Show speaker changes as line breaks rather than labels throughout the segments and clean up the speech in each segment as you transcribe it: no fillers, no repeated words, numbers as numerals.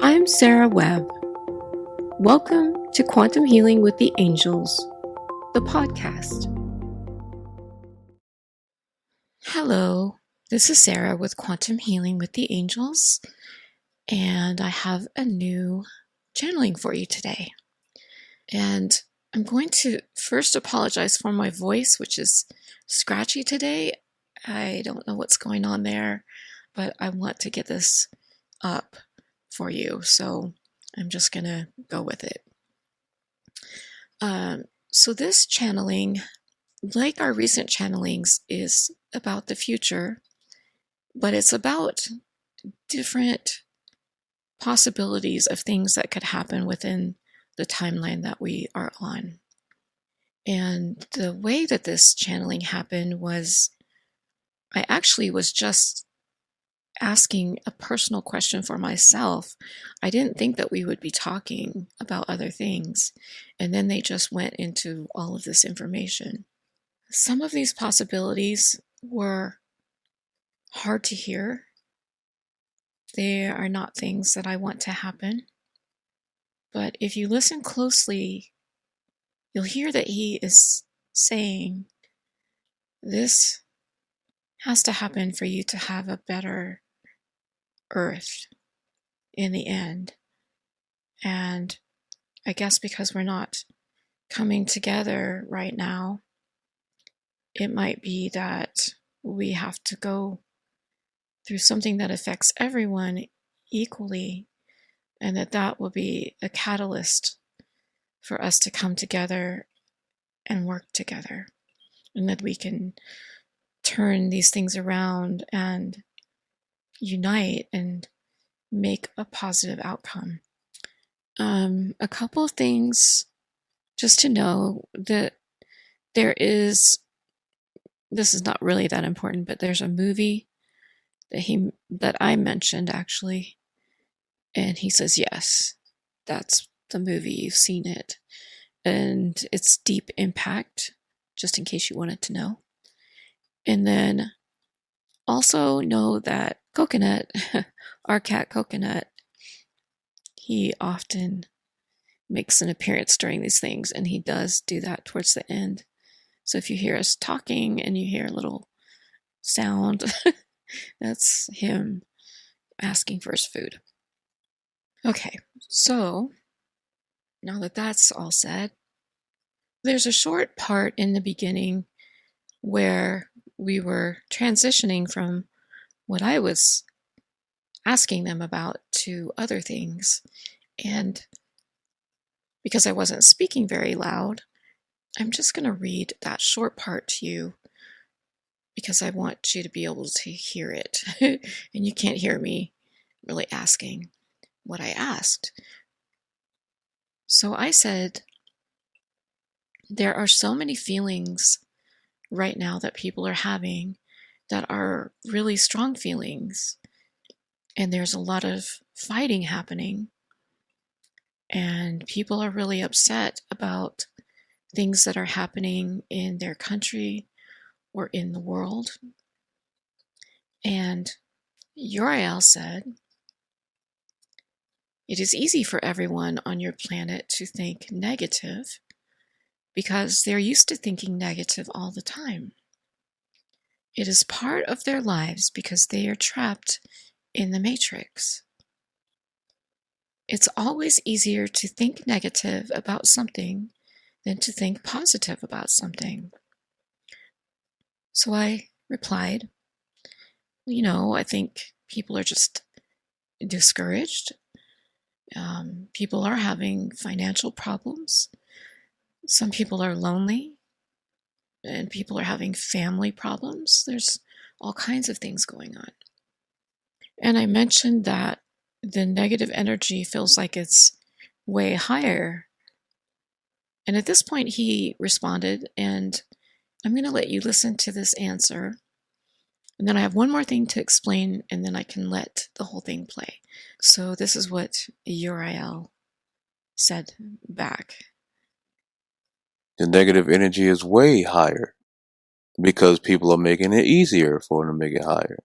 I'm Sarah Webb. Welcome to Quantum Healing with the Angels, the podcast. Hello, this is Sarah with Quantum Healing with the Angels, and I have a new channeling for you today. And I'm going to first apologize for my voice, which is scratchy today. I don't know what's going on there, but I want to get this up for you, so I'm just going to go with it. So this channeling, like our recent channelings, is about the future, but it's about different possibilities of things that could happen within the timeline that we are on. And the way that this channeling happened was, I actually was just asking a personal question for myself. I didn't think that we would be talking about other things, and then they just went into all of this information. Some of these possibilities were hard to hear. They are not things that I want to happen. But if you listen closely, you'll hear that he is saying, this has to happen for you to have a better earth in the end. And I guess because we're not coming together right now, it might be that we have to go through something that affects everyone equally, and that will be a catalyst for us to come together and work together, and that we can turn these things around and unite and make a positive outcome. A couple of things just to know that this is not really that important, but there's a movie that I mentioned actually, and he says, yes, that's the movie, you've seen it. And it's Deep Impact, just in case you wanted to know. And then also know that Coconut, our cat Coconut, he often makes an appearance during these things, and he does do that towards the end. So if you hear us talking and you hear a little sound, that's him asking for his food. Okay, so now that that's all said, there's a short part in the beginning where we were transitioning from what I was asking them about to other things. And because I wasn't speaking very loud, I'm just going to read that short part to you because I want you to be able to hear it. And you can't hear me really asking what I asked. So I said, there are so many feelings right now that people are having that are really strong feelings. And there's a lot of fighting happening. And people are really upset about things that are happening in their country or in the world. And Uriel said, it is easy for everyone on your planet to think negative because they're used to thinking negative all the time. It is part of their lives because they are trapped in the matrix. It's always easier to think negative about something than to think positive about something. So I replied, I think people are just discouraged. People are having financial problems. Some people are lonely, and people are having family problems. There's all kinds of things going on. And I mentioned that the negative energy feels like it's way higher. And at this point, he responded, and I'm going to let you listen to this answer. And then I have one more thing to explain, and then I can let the whole thing play. So this is what Uriel said back.
The negative energy is way higher because people are making it easier for them to make it higher.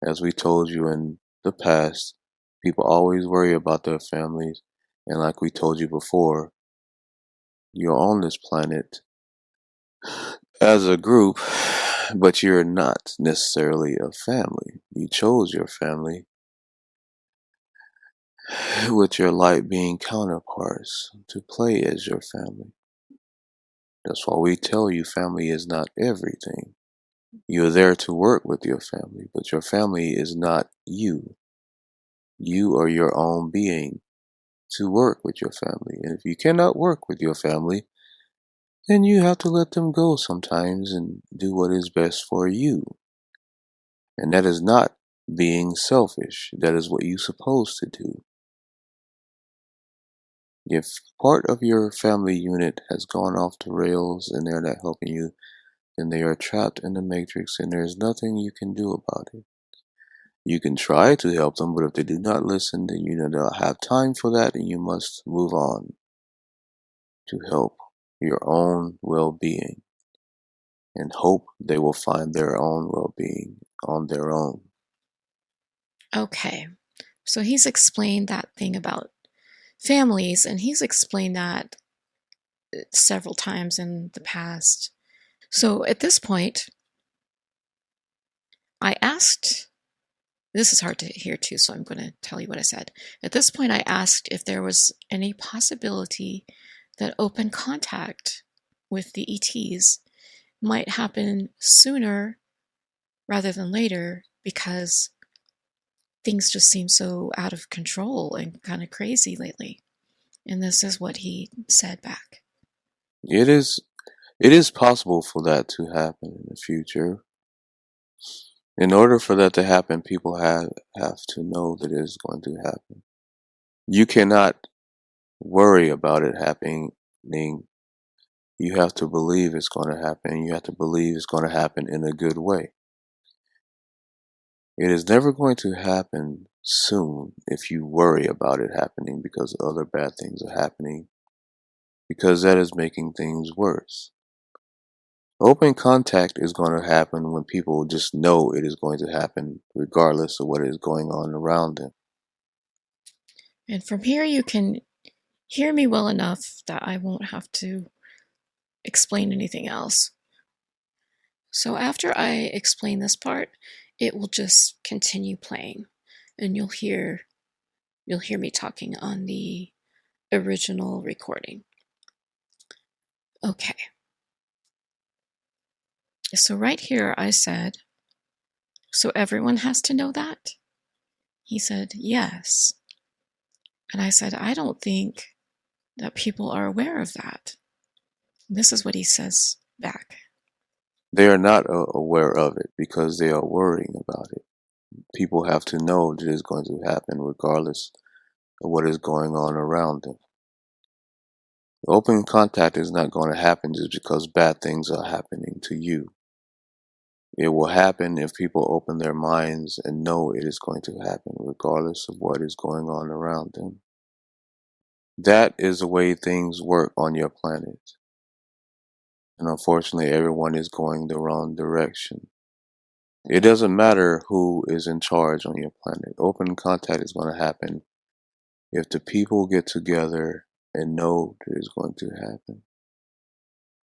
As we told you in the past, People always worry about their families. And like we told you before, you're on this planet as a group, but you're not necessarily a family. You chose your family with your light being counterparts to play as your family. That's why we tell you family is not everything. You're there to work with your family, but your family is not you. You are your own being to work with your family. And if you cannot work with your family, then you have to let them go sometimes and do what is best for you. And that is not being selfish. That is what you're supposed to do. If part of your family unit has gone off the rails and they're not helping you, then they are trapped in the matrix and there's nothing you can do about it. You can try to help them, but if they do not listen, then you do not have time for that and you must move on to help your own well-being and hope they will find their own well-being on their own.
Okay. So he's explained that thing about families, and he's explained that several times in the past. So at this point, I asked, this is hard to hear too, so I'm going to tell you what I said. At this point, I asked if there was any possibility that open contact with the ETs might happen sooner rather than later, because things just seem so out of control and kind of crazy lately. And this is what he said back.
It is possible for that to happen in the future. In order for that to happen, people have to know that it is going to happen. You cannot worry about it happening. You have to believe it's going to happen. You have to believe it's going to happen in a good way. It is never going to happen soon if you worry about it happening because other bad things are happening, because that is making things worse. Open contact is going to happen when people just know it is going to happen regardless of what is going on around them.
And from here, you can hear me well enough that I won't have to explain anything else. So after I explain this part, it will just continue playing, and you'll hear me talking on the original recording. Okay. So right here I said, so everyone has to know that? He said, yes. And I said, I don't think that people are aware of that. This is what he says back.
They are not aware of it because they are worrying about it. People have to know that it's going to happen regardless of what is going on around them. Open contact is not going to happen just because bad things are happening to you. It will happen if people open their minds and know it is going to happen regardless of what is going on around them. That is the way things work on your planet. And unfortunately, everyone is going the wrong direction. It doesn't matter who is in charge on your planet. Open contact is going to happen if the people get together and know that it's going to happen.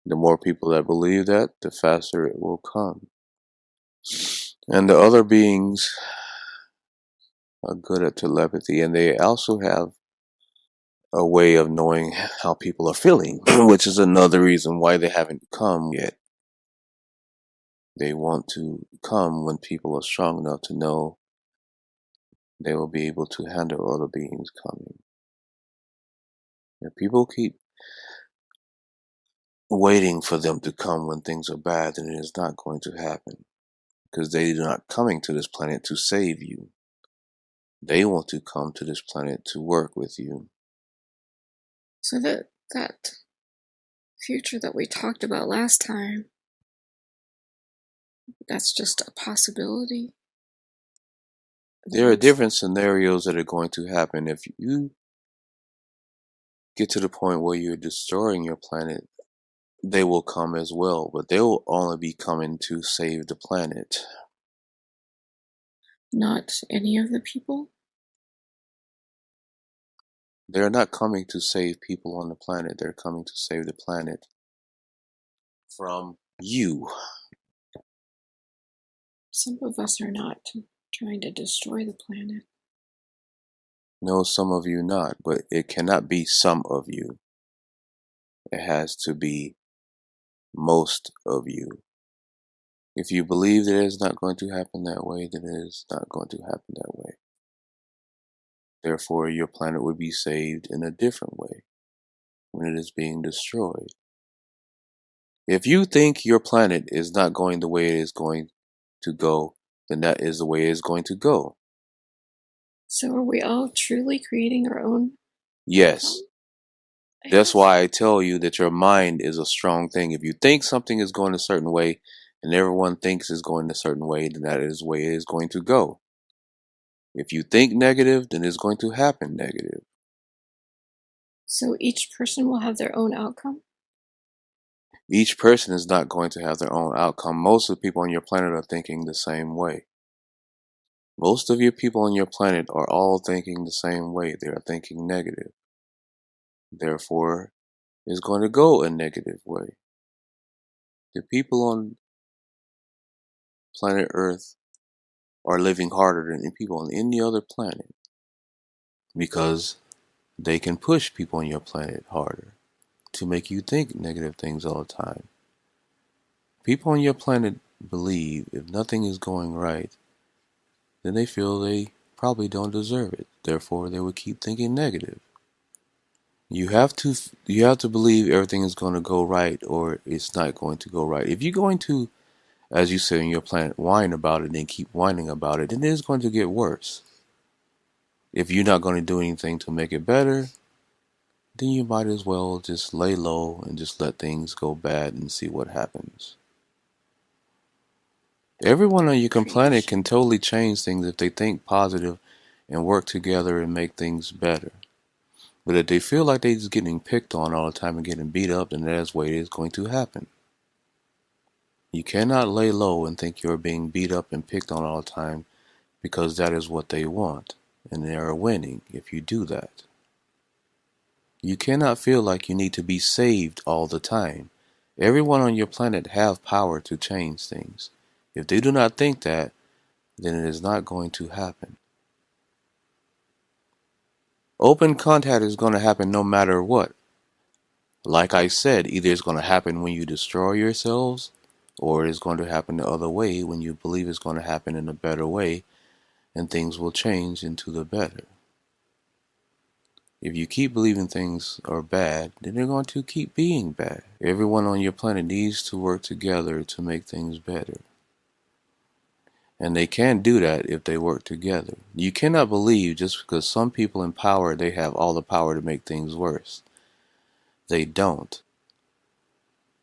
The more people that believe that, the faster it will come. And the other beings are good at telepathy, and they also have a way of knowing how people are feeling, which is another reason why they haven't come yet. They want to come when people are strong enough to know they will be able to handle other beings coming. If people keep waiting for them to come when things are bad, then it is not going to happen, because they are not coming to this planet to save you. They want to come to this planet to work with you.
So that future that we talked about last time, that's just a possibility.
There are different scenarios that are going to happen. If you get to the point where you're destroying your planet, they will come as well, but they will only be coming to save the planet.
Not any of the people?
They're not coming to save people on the planet. They're coming to save the planet from you.
Some of us are not trying to destroy the planet.
No, some of you not, but it cannot be some of you. It has to be most of you. If you believe that it's not going to happen that way, then it is not going to happen that way. Therefore, your planet would be saved in a different way when it is being destroyed. If you think your planet is not going the way it is going to go, then that is the way it is going to go.
So are we all truly creating our own
Yes.
outcome?
That's why I tell you that your mind is a strong thing. If you think something is going a certain way and everyone thinks it's going a certain way, then that is the way it is going to go. If you think negative, then it's going to happen negative.
So each person will have their own outcome?
Each person is not going to have their own outcome. Most of the people on your planet are thinking the same way. Most of your people on your planet are all thinking the same way. They are thinking negative. Therefore, it's going to go a negative way. The people on planet Earth are living harder than people on any other planet because they can push people on your planet harder to make you think negative things all the time. People on your planet believe if nothing is going right, then they feel they probably don't deserve it. Therefore, they would keep thinking negative. You have to believe everything is going to go right or it's not going to go right. If you're going to, as you say on your planet, whine about it and keep whining about it, then it's going to get worse. If you're not going to do anything to make it better, then you might as well just lay low and just let things go bad and see what happens. Everyone on your planet can totally change things if they think positive and work together and make things better. But if they feel like they're just getting picked on all the time and getting beat up, then that's the way it is going to happen. You cannot lay low and think you're being beat up and picked on all the time because that is what they want. And they are winning if you do that. You cannot feel like you need to be saved all the time. Everyone on your planet have power to change things. If they do not think that, then it is not going to happen. Open contact is going to happen no matter what. Like I said, either it's going to happen when you destroy yourselves, or it's going to happen the other way when you believe it's going to happen in a better way, and things will change into the better. If you keep believing things are bad, then they're going to keep being bad. Everyone on your planet needs to work together to make things better. And they can do that if they work together. You cannot believe just because some people in power, they have all the power to make things worse. They don't.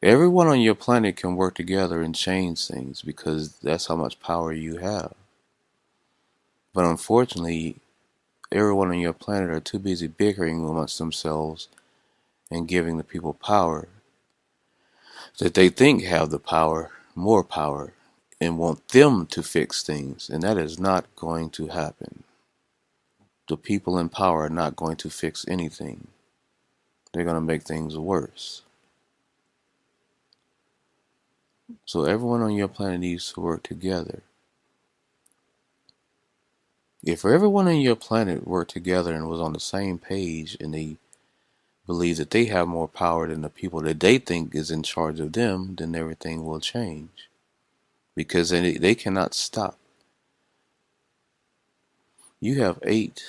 Everyone on your planet can work together and change things because that's how much power you have. But unfortunately, everyone on your planet are too busy bickering amongst themselves and giving the people power that they think have the power, more power, and want them to fix things. And that is not going to happen. The people in power are not going to fix anything. They're going to make things worse. So everyone on your planet needs to work together. If everyone on your planet worked together and was on the same page and they believe that they have more power than the people that they think is in charge of them, then everything will change. Because they cannot stop. You have 8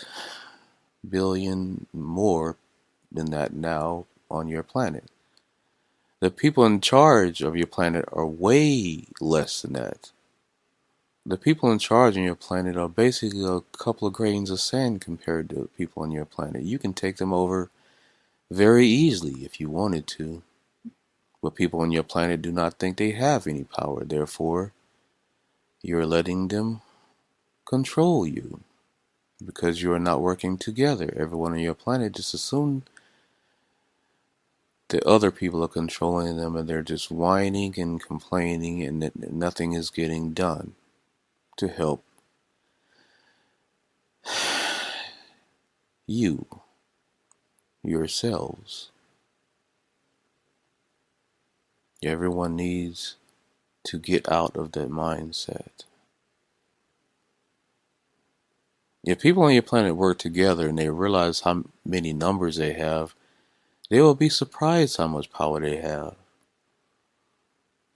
billion more than that now on your planet. The people in charge of your planet are way less than that. The people in charge on your planet are basically a couple of grains of sand compared to people on your planet. You can take them over very easily if you wanted to. But people on your planet do not think they have any power. Therefore, you're letting them control you because you are not working together. Everyone on your planet just assume that other people are controlling them and they're just whining and complaining and that nothing is getting done to help you. yourselves. Everyone needs to get out of that mindset. If people on your planet work together and they realize how many numbers they have, they will be surprised how much power they have.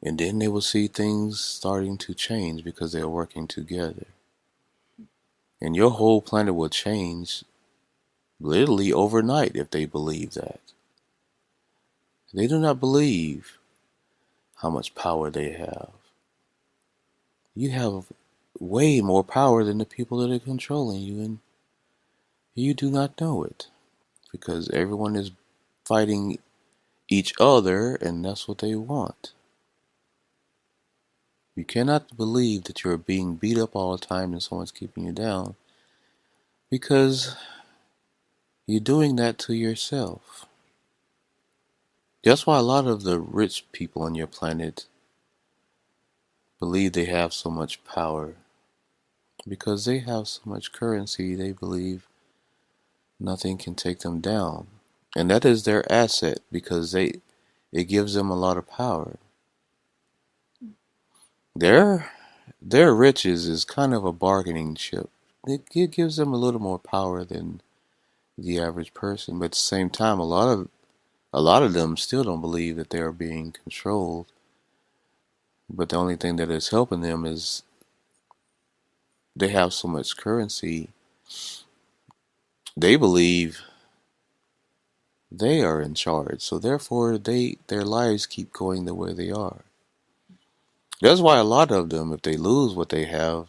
And then they will see things starting to change because they are working together. And your whole planet will change literally overnight if they believe that. They do not believe how much power they have. You have way more power than the people that are controlling you, and you do not know it because everyone is fighting each other, and that's what they want. You cannot believe that you're being beat up all the time and someone's keeping you down because you're doing that to yourself. That's why a lot of the rich people on your planet believe they have so much power because they have so much currency, they believe nothing can take them down. And that is their asset because it gives them a lot of power. Their riches is kind of a bargaining chip. It gives them a little more power than the average person, but at the same time, a lot of them still don't believe that they are being controlled. But the only thing that is helping them is they have so much currency. They believe they are in charge, so therefore their lives keep going the way they are. That's why a lot of them, if they lose what they have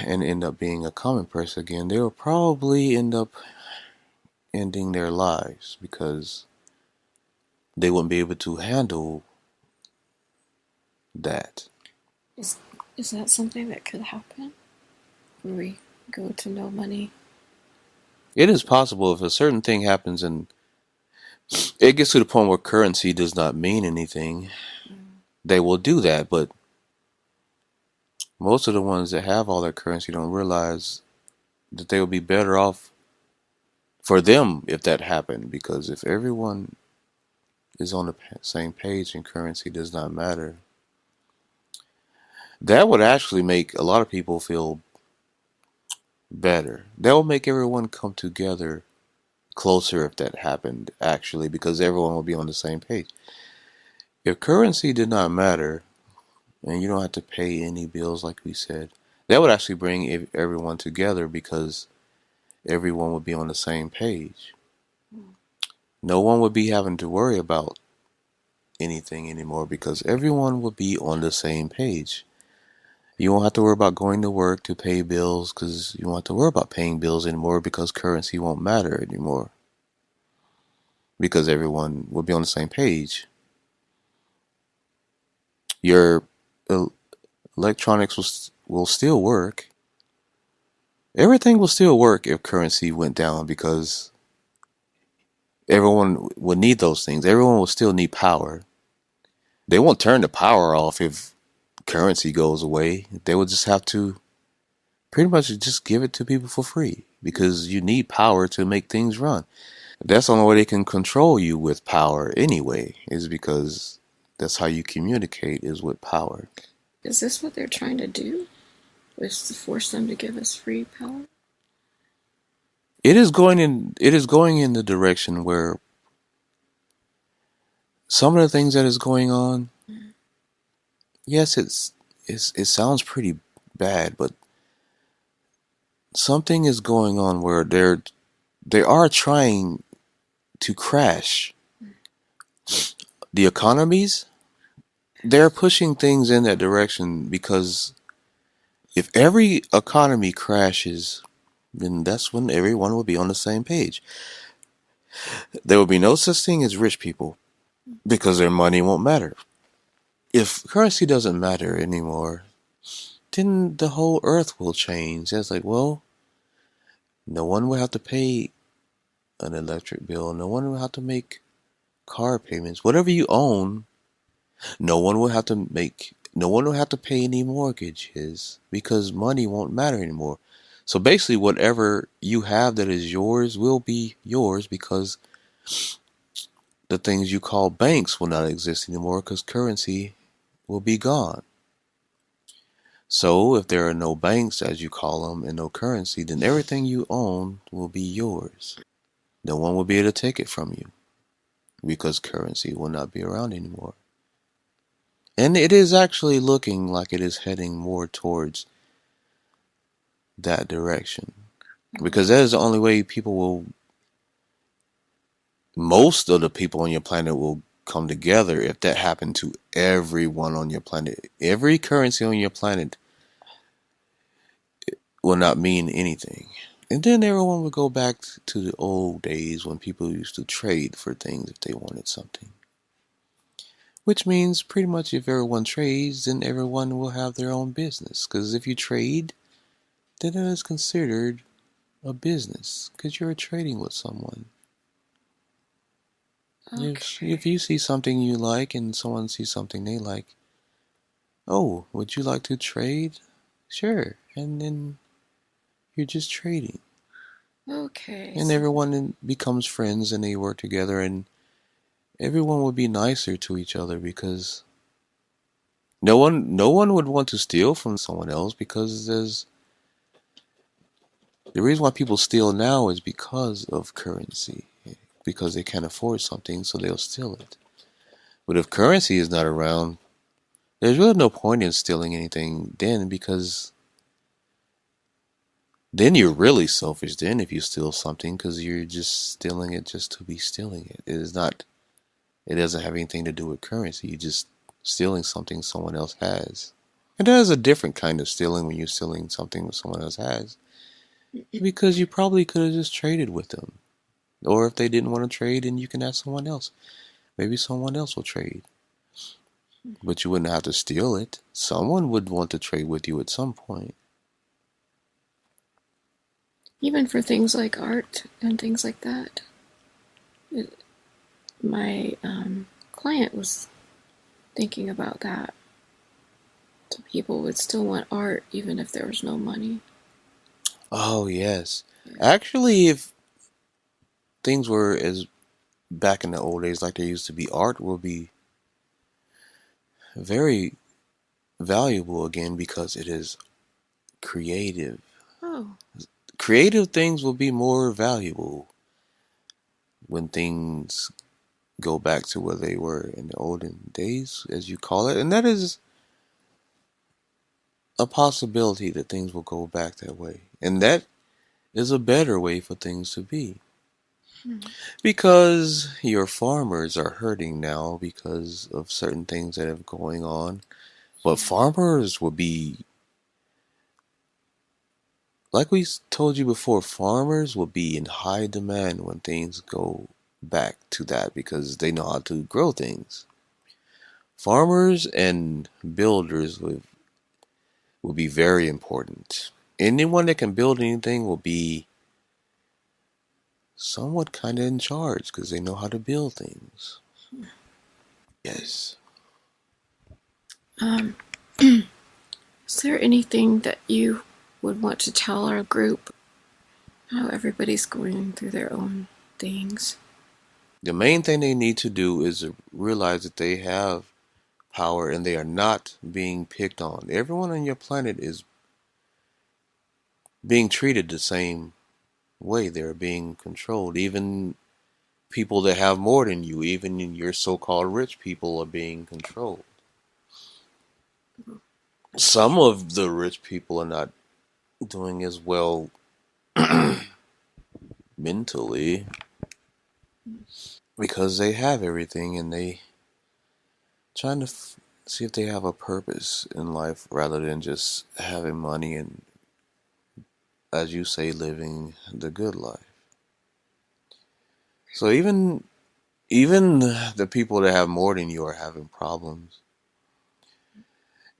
and end up being a common person again, they will probably end up ending their lives because they wouldn't be able to handle that.
Is that something that could happen? Where we go to no money?
It is possible if a certain thing happens and it gets to the point where currency does not mean anything, they will do that. But most of the ones that have all that currency don't realize that they would be better off for them if that happened. Because if everyone is on the same page and currency does not matter, that would actually make a lot of people feel better. That would make everyone come together closer if that happened, actually, because everyone will be on the same page. If currency did not matter, and you don't have to pay any bills, like we said, that would actually bring everyone together because everyone would be on the same page. No one would be having to worry about anything anymore because everyone would be on the same page. You won't have to worry about going to work to pay bills because you won't have to worry about paying bills anymore because currency won't matter anymore because everyone will be on the same page. Your electronics will still work. Everything will still work if currency went down because everyone would need those things. Everyone will still need power. They won't turn the power off if currency goes away. They will just have to pretty much just give it to people for free because you need power to make things run. That's the only way they can control you with power anyway, is because that's how you communicate is with power.
Is this what they're trying to do? Is to force them to give us free power?
It is going in the direction where some of the things that is going on, yes, it sounds pretty bad, but something is going on where they are trying to crash the economies. They're pushing things in that direction because if every economy crashes, then that's when everyone will be on the same page. There will be no such thing as rich people because their money won't matter. If currency doesn't matter anymore, then the whole earth will change. It's like, well, no one will have to pay an electric bill. No one will have to make car payments. Whatever you own, no one will have to pay any mortgages because money won't matter anymore. So basically, whatever you have that is yours will be yours, because the things you call banks will not exist anymore, because currency will be gone. So if there are no banks, as you call them, and no currency, then everything you own will be yours. No one will be able to take it from you, because currency will not be around anymore. And it is actually looking like it is heading more towards that direction, because that is the only way people will, most of the people on your planet will come together. If that happened to everyone on your planet, every currency on your planet will not mean anything. And then everyone would go back to the old days when people used to trade for things if they wanted something. Which means pretty much if everyone trades, then everyone will have their own business. Because if you trade, then it is considered a business, because you're trading with someone.
Okay.
If you see something you like and someone sees something they like, oh, would you like to trade? Sure. And then you're just trading.
Okay.
And everyone becomes friends and they work together, and everyone would be nicer to each other, because no one would want to steal from someone else, because the reason why people steal now is because of currency, because they can't afford something, so they'll steal it. But if currency is not around, there's really no point in stealing anything then, because then you're really selfish then if you steal something, because you're just stealing it just to be stealing it. It is not, it doesn't have anything to do with currency. You're just stealing something someone else has. And that is a different kind of stealing when you're stealing something that someone else has, because you probably could have just traded with them. Or if they didn't want to trade, then you can ask someone else. Maybe someone else will trade. But you wouldn't have to steal it. Someone would want to trade with you at some point.
Even for things like art and things like that. My client was thinking about that. So people would still want art even if there was no money.
Oh, yes. Actually, if things were as back in the old days like there used to be, art will be very valuable again, because it is creative.
Oh.
Creative things will be more valuable when things go back to where they were in the olden days, as you call it. And that is a possibility, that things will go back that way. And that is a better way for things to be. Because your farmers are hurting now because of certain things that are going on. But farmers will be, like we told you before, farmers will be in high demand when things go back to that, because they know how to grow things. Farmers and builders will be very important. Anyone that can build anything will be somewhat kind of in charge, because they know how to build things. Yes.
Um, is there anything that you would want to tell our group? How everybody's going through their own things.
The main thing they need to do is realize that they have power and they are not being picked on. Everyone on your planet is being treated the same way. They're being controlled. Even people that have more than you, even your so-called rich people, are being controlled. Some of the rich people are not doing as well mentally, because they have everything and they trying to see if they have a purpose in life, rather than just having money and, as you say, living the good life. So even the people that have more than you are having problems.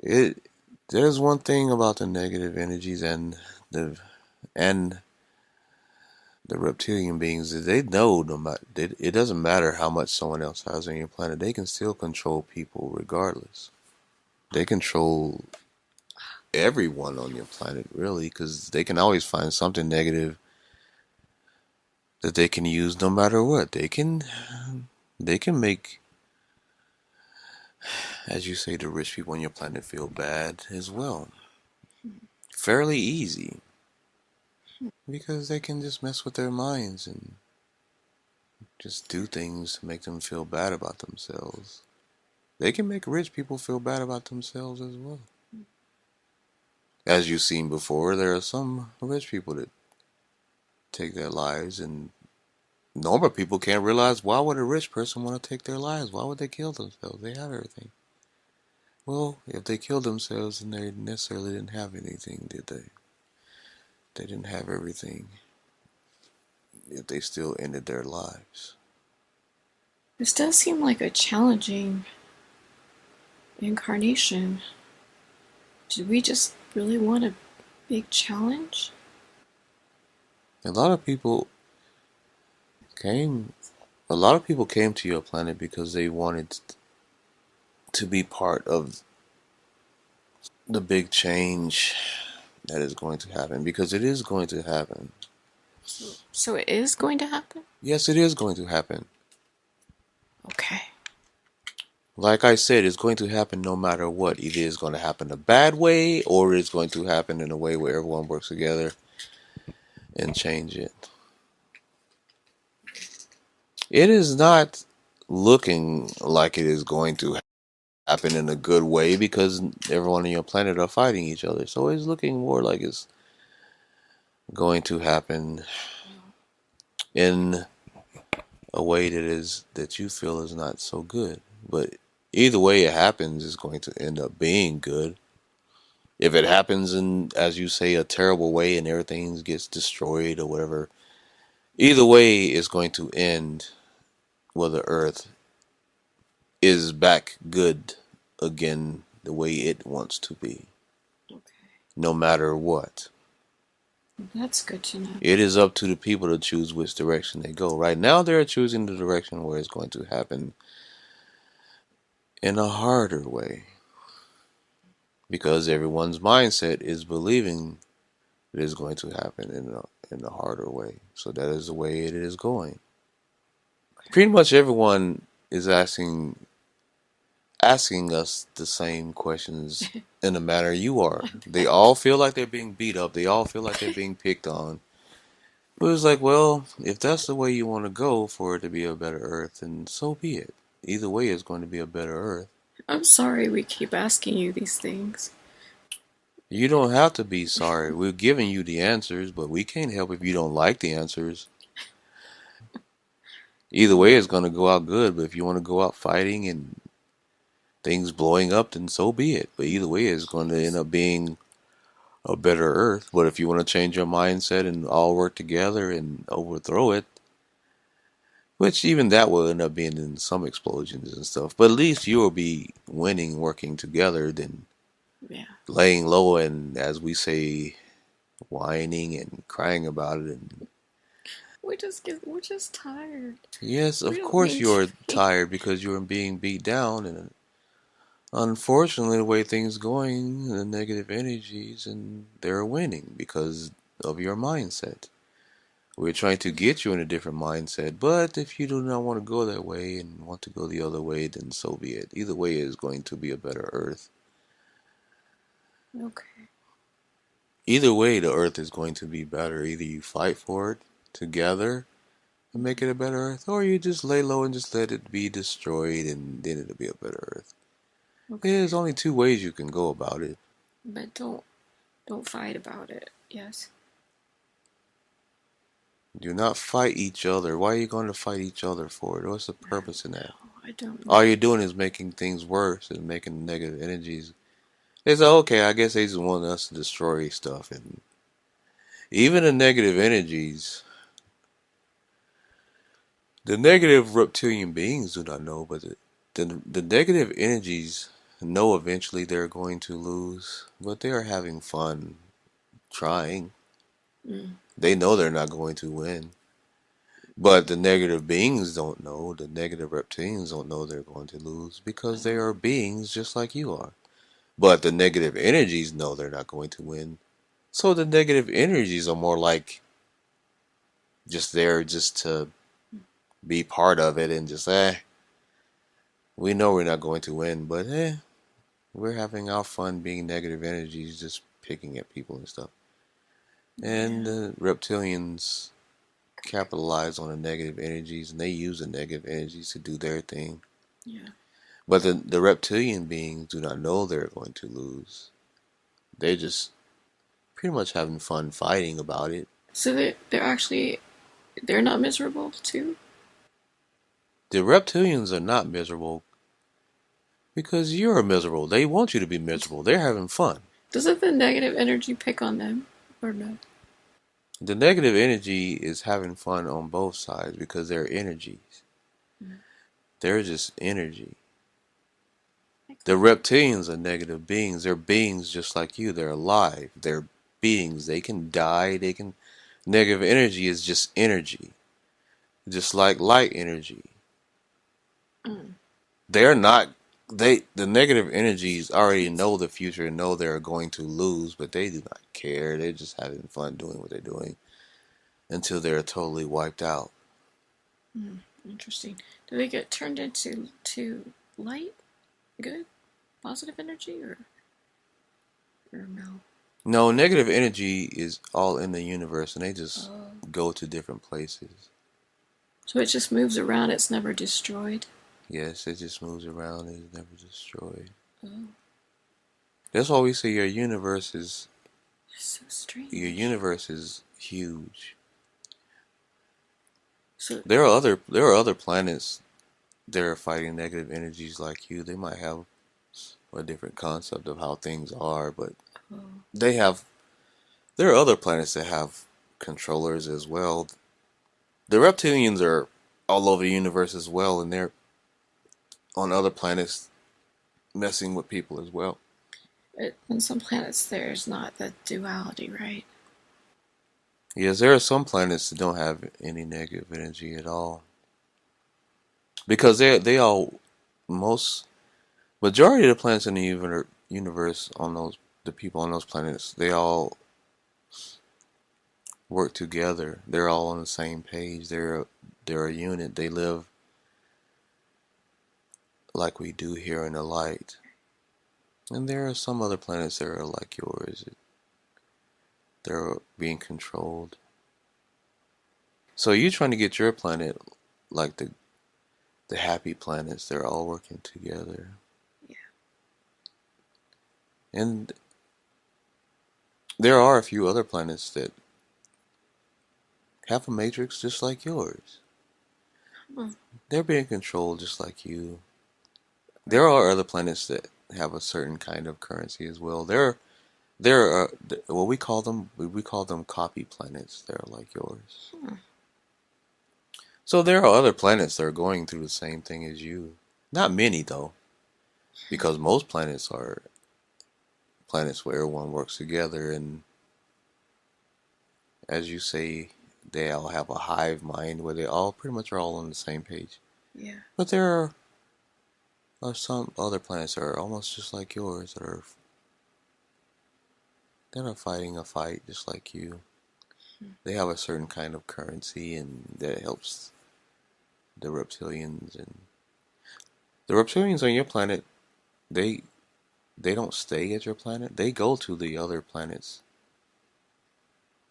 It There's one thing about the negative energies the and the reptilian beings, is they know no matter, it doesn't matter how much someone else has on your planet, they can still control people regardless. They control everyone on your planet, really, because they can always find something negative that they can use no matter what. They can make, as you say, the rich people on your planet feel bad as well. Fairly easy. Because they can just mess with their minds and just do things to make them feel bad about themselves. They can make rich people feel bad about themselves as well. As you've seen before, there are some rich people that take their lives, and normal people can't realize, why would a rich person want to take their lives? Why would they kill themselves? They have everything. Well, if they killed themselves, then they necessarily didn't have anything, did they? They didn't have everything if they still ended their lives.
This does seem like a challenging incarnation. Do we just really want a big challenge?
A lot of people came a lot of people came to your planet because they wanted to be part of the big change that is going to happen, because it is going to happen.
So it is going to happen?
Yes, it is going to happen.
Okay.
Like I said, it's going to happen no matter what. Either it's going to happen a bad way, or it's going to happen in a way where everyone works together and change it. It is not looking like it is going to happen in a good way, because everyone on your planet are fighting each other. So it's looking more like it's going to happen in a way that you feel is not so good. But either way it happens, it's going to end up being good. If it happens in, as you say, a terrible way and everything gets destroyed or whatever, either way it's going to end where the Earth is back good again the way it wants to be,
Okay.
no matter what.
That's good to know.
It is up to the people to choose which direction they go. Right now, they're choosing the direction where it's going to happen in a harder way, because everyone's mindset is believing it is going to happen in a harder way. So that is the way it is going. Pretty much everyone is asking us the same questions in the manner you are. They all feel like they're being beat up. They all feel like they're being picked on. But it's like, well, if that's the way you want to go for it to be a better Earth, then so be it. Either way, it's going to be a better Earth.
I'm sorry we keep asking you these things.
You don't have to be sorry. We're giving you the answers, but we can't help if you don't like the answers. Either way, it's going to go out good. But if you want to go out fighting and things blowing up, then so be it. But either way, it's going to end up being a better Earth. But if you want to change your mindset and all work together and overthrow it, which even that will end up being in some explosions and stuff, but at least you will be winning working together than
Yeah.
laying low and, as we say, whining and crying about it. And
We're just tired.
yes,
We
of
don't
course
mean to
you're
be.
tired because you're being beat down, and unfortunately, the way things going, the negative energies, and they're winning because of your mindset. We're trying to get you in a different mindset, but if you do not want to go that way and want to go the other way, then so be it. Either way is going to be a better Earth.
Okay.
Either way, the Earth is going to be better. Either you fight for it together and make it a better Earth, or you just lay low and just let it be destroyed, and then it'll be a better Earth.
Okay.
There's only two ways you can go about it.
But don't fight about it. Yes.
Do not fight each other. Why are you going to fight each other for it? What's the purpose in
No,
that?
I don't
All
know.
you're doing is making things worse and making negative energies. They say, okay, I guess they just want us to destroy stuff. And even the negative reptilian beings do not know, but the negative energies know eventually they're going to lose, but they are having fun trying.
Mm.
They know they're not going to win. But the negative beings don't know, the negative reptilians don't know they're going to lose, because they are beings just like you are. But the negative energies know they're not going to win. So the negative energies are more like just there just to be part of it and just, we know we're not going to win, but we're having our fun being negative energies, just picking at people and stuff. And
Yeah.
the reptilians capitalize on the negative energies and they use the negative energies to do their thing.
Yeah.
But the reptilian beings do not know they're going to lose. They're just pretty much having fun fighting about it.
So they're actually they're not miserable too.
The reptilians are not miserable because you're miserable. They want you to be miserable. They're having fun.
Doesn't the negative energy pick on them or no?
The negative energy is having fun on both sides because they're energies.
Mm.
They're just energy.
Okay.
The reptilians are negative beings. They're beings just like you. They're alive. They're beings. They can die. They can. Negative energy is just energy, just like light energy.
Mm.
They're not. The negative energies already know the future and know they're going to lose, but they do not care. They're just having fun doing what they're doing until they're totally wiped out.
Mm. Interesting. Do they get turned into light, good, positive energy, or no?
No, negative energy is all in the universe, and they just
Oh.
go to different places.
So it just moves around. It's never destroyed.
Yes, it just moves around. It's never destroyed.
Oh,
That's why we say
so strange.
your universe is huge.
So
There are other planets that are fighting negative energies like you. They might have a different concept of how things are, but
oh.
they have. There are other planets that have controllers as well. The reptilians are all over the universe as well, and they're on other planets messing with people as well.
On some planets, there's not the duality, right?
Yes, there are some planets that don't have any negative energy at all because they all most majority of the planets in the universe on those the people on those planets they all work together. They're all on the same page. They're a unit. They live like we do here in the light. And there are some other planets that are like yours. They're being controlled. So you're trying to get your planet like the happy planets. They're all working together.
Yeah.
And there are a few other planets that have a matrix just like yours.
Hmm.
They're being controlled just like you. There are other planets that have a certain kind of currency as well. There are well we call them copy planets. They're like yours.
Hmm.
So there are other planets that are going through the same thing as you. Not many though, because most planets are planets where everyone works together and as you say, they all have a hive mind where they all pretty much are all on the same page.
Yeah.
But there are some other planets that are almost just like yours that are fighting a fight just like you.
Hmm.
They have a certain kind of currency and that helps the reptilians and the reptilians on your planet, they they don't stay at your planet. They go to the other planets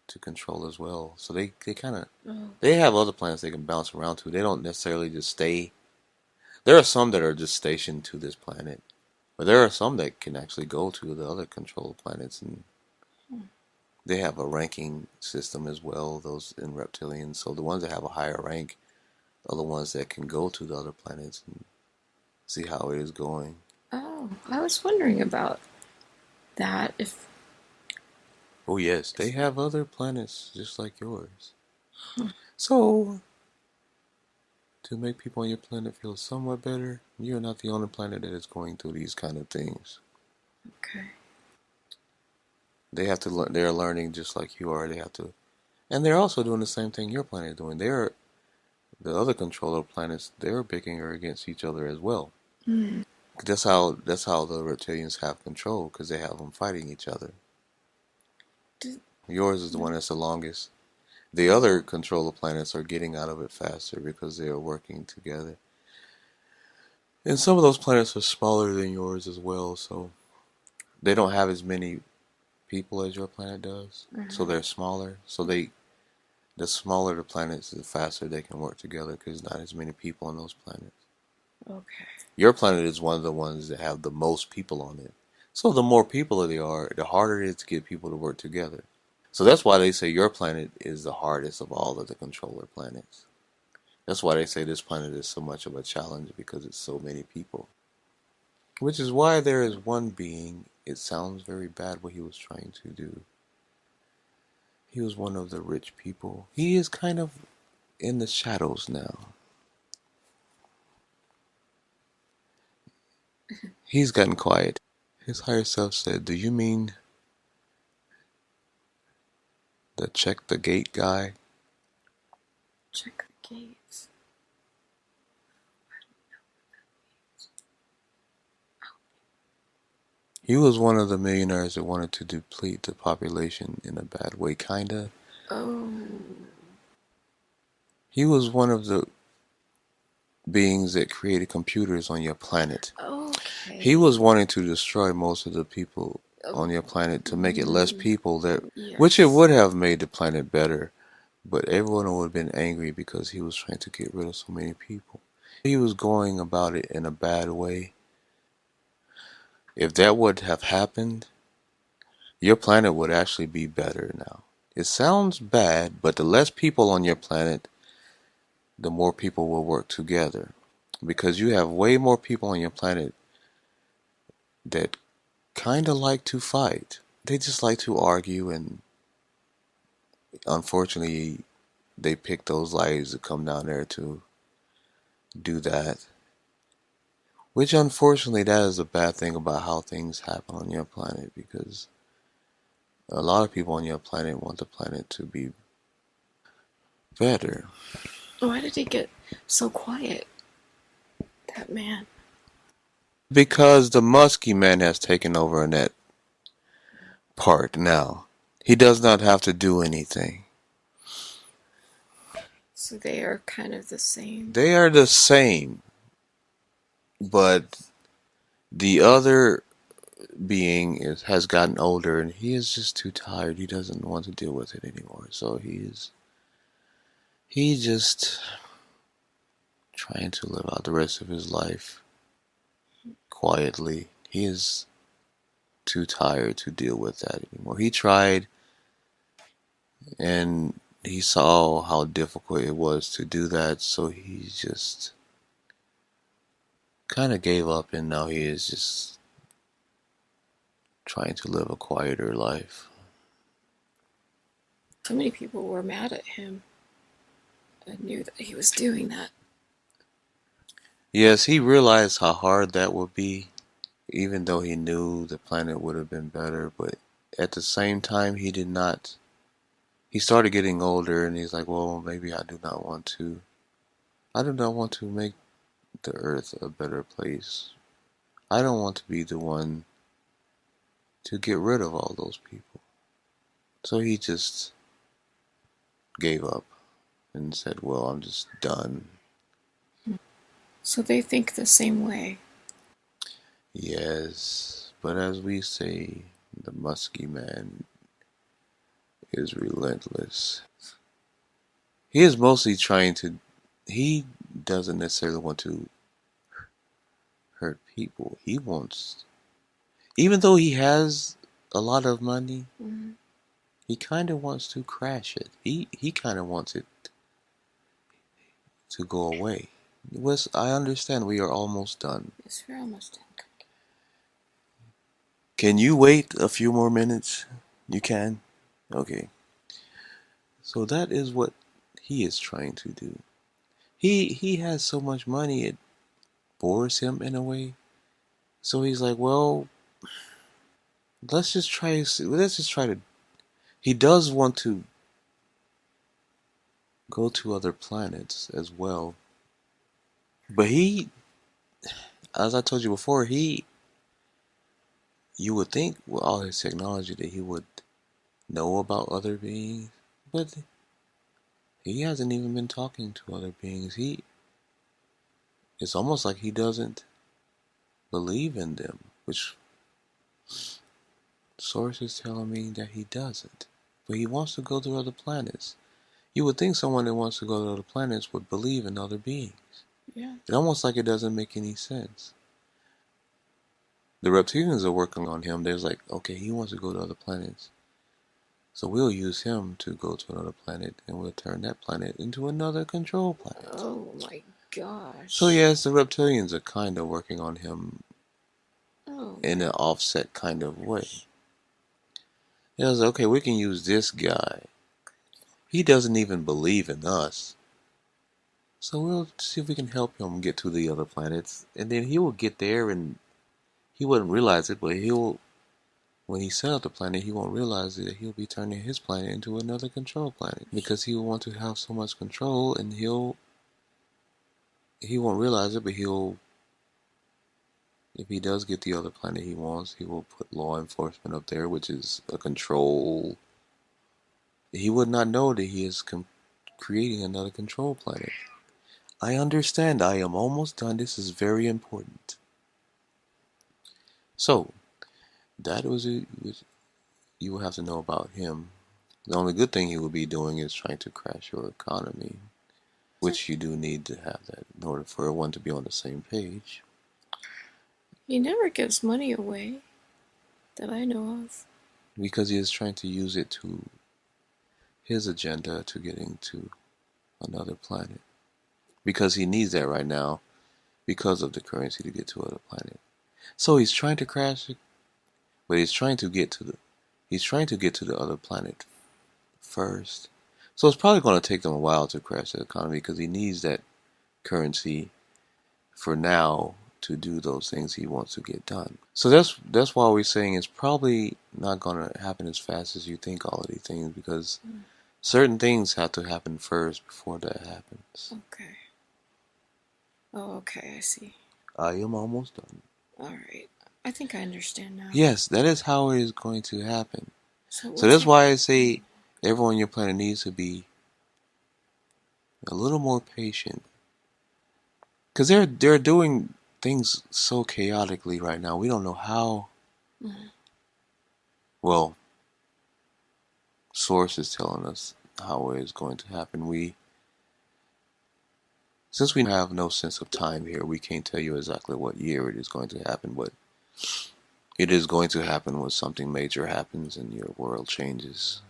to control as well. So they kind of
Oh.
they have other planets they can bounce around to. They don't necessarily just stay. There are some that are just stationed to this planet, but there are some that can actually go to the other controlled planets, and
Hmm.
they have a ranking system as well. Those in reptilians, so the ones that have a higher rank are the ones that can go to the other planets and see how it is going.
Oh, I was wondering about that. If
Oh yes, they have other planets just like yours.
huh.
So to make people on your planet feel somewhat better, you're not the only planet that is going through these kind of things.
Okay.
They have to learn. They're learning just like you are. They have to, and they're also doing the same thing your planet is doing. They're the other controller planets. They're bickering against each other as well.
Hmm.
That's how the reptilians have control, because they have them fighting each other. Yours is the one that's the longest. The other controller planets are getting out of it faster because they are working together. And some of those planets are smaller than yours as well, so they don't have as many people as your planet does. So they're smaller. So the smaller the planets, the faster they can work together because not as many people on those planets.
Okay.
Your planet is one of the ones that have the most people on it. So the more people there are, the harder it is to get people to work together. So that's why they say your planet is the hardest of all of the controller planets. That's why they say this planet is so much of a challenge, because it's so many people. Which is why there is one being, it sounds very bad what he was trying to do. He was one of the rich people. He is kind of in the shadows now. He's gotten quiet. His higher self said, "Do you mean the check the gate guy?"
Check the gates.
He was one of the millionaires that wanted to deplete the population in a bad way, kinda.
Oh.
He was one of the beings that created computers on your planet.
Okay.
He was wanting to destroy most of the people on your planet to make it less people that, which it would have made the planet better, but everyone would have been angry because he was trying to get rid of so many people. He was going about it in a bad way. If that would have happened, your planet would actually be better now. It sounds bad, but the less people on your planet, the more people will work together. Because you have way more people on your planet that kind of like to fight. They just like to argue, and unfortunately, they pick those lives to come down there to do that. Which, unfortunately, that is a bad thing about how things happen on your planet, because a lot of people on your planet want the planet to be better.
Why did he get so quiet? That man.
Because the musky man has taken over in that part now. He does not have to do anything.
So they are kind of the same.
They are the same, but the other being has gotten older, and he is just too tired. He doesn't want to deal with it anymore. So he's just trying to live out the rest of his life quietly. He is too tired to deal with that anymore. He tried, and he saw how difficult it was to do that, so he just kind of gave up, and now he is just trying to live a quieter life.
So many people were mad at him and knew that he was doing that.
Yes, he realized how hard that would be, even though he knew the planet would have been better, but at the same time, he did not. He started getting older, and he's like, well, maybe I do not want to. I do not want to make the earth a better place. I don't want to be the one to get rid of all those people. So he just gave up and said, well, I'm just done.
So they think the same way.
Yes, but as we say, the musky man is relentless. He is mostly trying to, he doesn't necessarily want to hurt people. He wants, even though he has a lot of money, he kind of wants to crash it. He kind of wants it to go away. Wes, I understand we are almost done.
Yes, we're almost done.
Can you wait a few more minutes? You can? Okay. So that is what he is trying to do. He has so much money it bores him in a way. So he's like, well, let's just try to. He does want to go to other planets as well, but as I told you before, you would think with all his technology that he would know about other beings, but he hasn't even been talking to other beings. It's almost like he doesn't believe in them, which sources telling me that he doesn't. But he wants to go to other planets. You would think someone that wants to go to other planets would believe in other beings.
Yeah.
It's almost like it doesn't make any sense. The reptilians are working on him. There's like, okay, he wants to go to other planets. So we'll use him to go to another planet, and we'll turn that planet into another control planet.
Oh my gosh.
So yes, the reptilians are kind of working on him in
my.
an offset kind of way. It was okay, we can use this guy. He doesn't even believe in us. So we'll see if we can help him get to the other planets. And then he will get there and he wouldn't realize it, but when he set up the planet, he won't realize that he'll be turning his planet into another control planet. Because he will want to have so much control and he won't realize it, but if he does get the other planet he wants, he will put law enforcement up there, which is a control. He would not know that he is creating another control planet. I understand. I am almost done. This is very important. So, that was it. You will have to know about him. The only good thing he will be doing is trying to crash your economy, which you do need to have that in order for everyone to be on the same page.
He never gives money away that I know of.
Because he is trying to use it to his agenda to getting to another planet. Because he needs that right now because of the currency to get to another planet. So he's trying to crash it, but he's trying to get to the other planet first. So it's probably going to take them a while to crash the economy because he needs that currency for now to do those things he wants to get done. So that's why we're saying it's probably not going to happen as fast as you think, all of these things, because certain things have to happen first before that happens.
Okay. Oh, okay, I see.
I am almost done.
Alright. I think I understand now.
Yes, that is how it is going to happen.
So
that's why I say everyone on your planet needs to be a little more patient. Because they're doing things so chaotically right now. We don't know how. Well, source is telling us how it is going to happen. Since we have no sense of time here, we can't tell you exactly what year it is going to happen, but it is going to happen when something major happens and your world changes.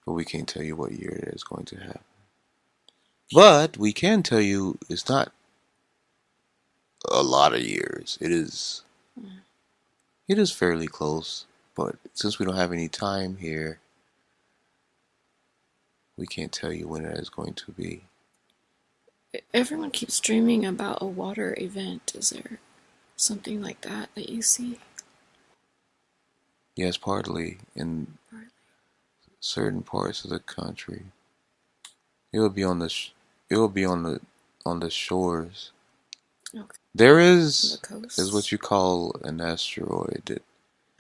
But we can't tell you what year it is going to happen. But we can tell you it's not a lot of years. It is fairly close. But since we don't have any time here, we can't tell you when it is going to be.
Everyone keeps dreaming about a water event. Is there something like that you see?
Yes, partly in certain parts of the country. It will be on the shores.
Okay.
There is
The
what you call an asteroid.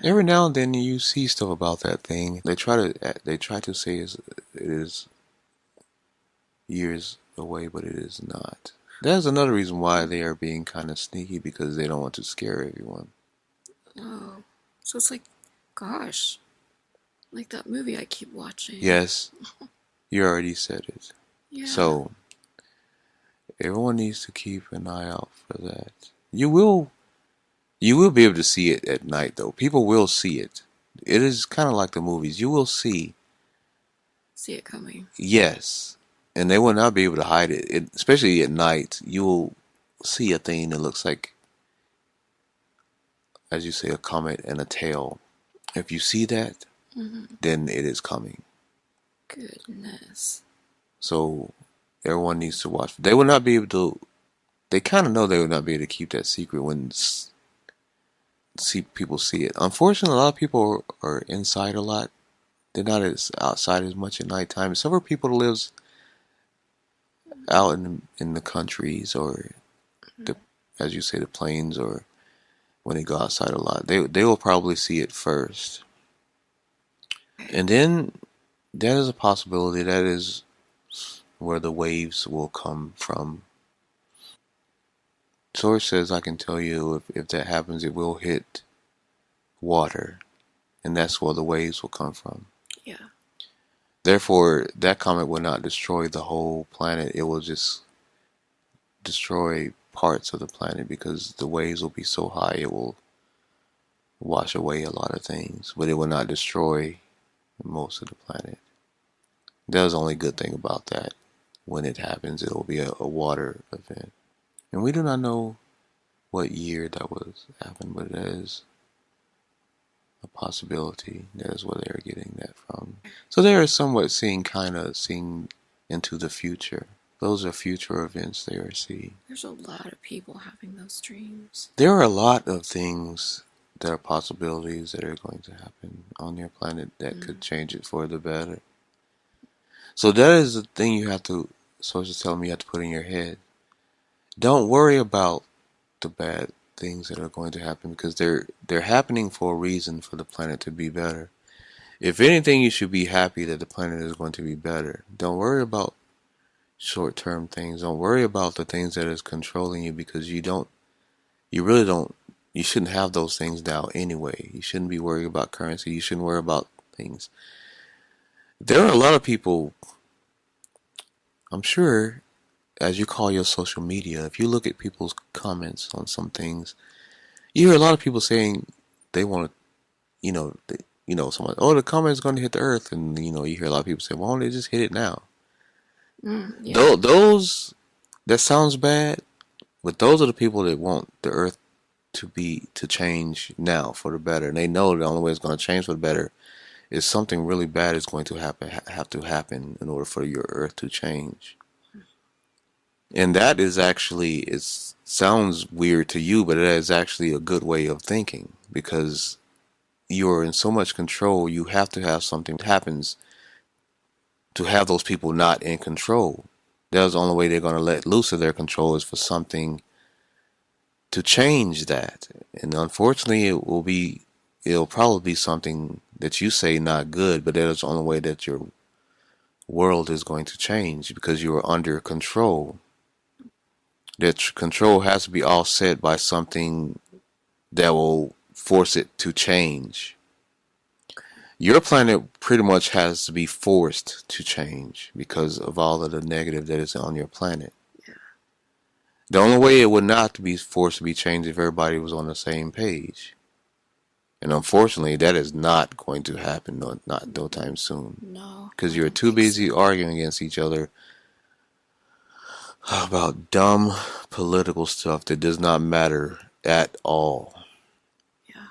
Every now and then you see stuff about that thing. They try to say it is years away, but it is not. That's another reason why they are being kind of sneaky, because they don't want to scare everyone.
Oh, so it's like, gosh, like that movie I keep watching.
Yes, you already said it.
Yeah.
So everyone needs to keep an eye out for that. You will be able to see it at night, though. People will see it. It is kind of like the movies. You will see
it coming.
Yes. And they will not be able to hide it. Especially at night, you will see a thing that looks like, as you say, a comet and a tail. If you see that, then it is coming.
Goodness.
So everyone needs to watch. They will not be able to. They kind of know they will not be able to keep that secret when people see it. Unfortunately, a lot of people are inside a lot. They're not outside as much at nighttime. Several people lives out in the countries or as you say, the planes, or when they go outside a lot, they will probably see it first. And then that is a possibility. That is where the waves will come from. Source says I can tell you if that happens, it will hit water, and that's where the waves will come from.
Yeah.
Therefore, that comet will not destroy the whole planet. It will just destroy parts of the planet because the waves will be so high it will wash away a lot of things, but it will not destroy most of the planet. That's the only good thing about that. When it happens, it will be a water event. And we do not know what year that was happened, but it is a possibility. That is where they're getting that from. So they are somewhat seeing into the future. Those are future events they are seeing.
There's a lot of people having those dreams.
There are a lot of things that are possibilities that are going to happen on your planet that could change it for the better. So that is the thing you have to, sources telling me you have to put in your head. Don't worry about the bad things that are going to happen because they're happening for a reason for the planet to be better. If anything, you should be happy that the planet is going to be better. Don't worry about short-term things. Don't worry about the things that is controlling you because you really don't, you shouldn't have those things now anyway. You shouldn't be worried about currency. You shouldn't worry about things. There are a lot of people, I'm sure, as you call your social media, if you look at people's comments on some things, you hear a lot of people saying they want to, someone, oh, the comet is going to hit the earth. And, you hear a lot of people say, why don't they just hit it now?
Yeah.
Those, that sounds bad, but those are the people that want the earth to change now for the better. And they know the only way it's going to change for the better is something really bad is going to have to happen in order for your earth to change. And that is actually, it sounds weird to you, but it is actually a good way of thinking because you're in so much control, you have to have something that happens to have those people not in control. That's the only way they're going to let loose of their control is for something to change that. And unfortunately, it'll probably be something that you say not good, but that is the only way that your world is going to change because you are under control. That control has to be offset by something that will force it to change. Your planet pretty much has to be forced to change because of all of the negative that is on your planet.
Yeah.
The only way it would not be forced to be changed if everybody was on the same page. And unfortunately, that is not going to happen, not no time soon.
No.
Because you're too busy arguing against each other about dumb political stuff that does not matter at all.
Yeah.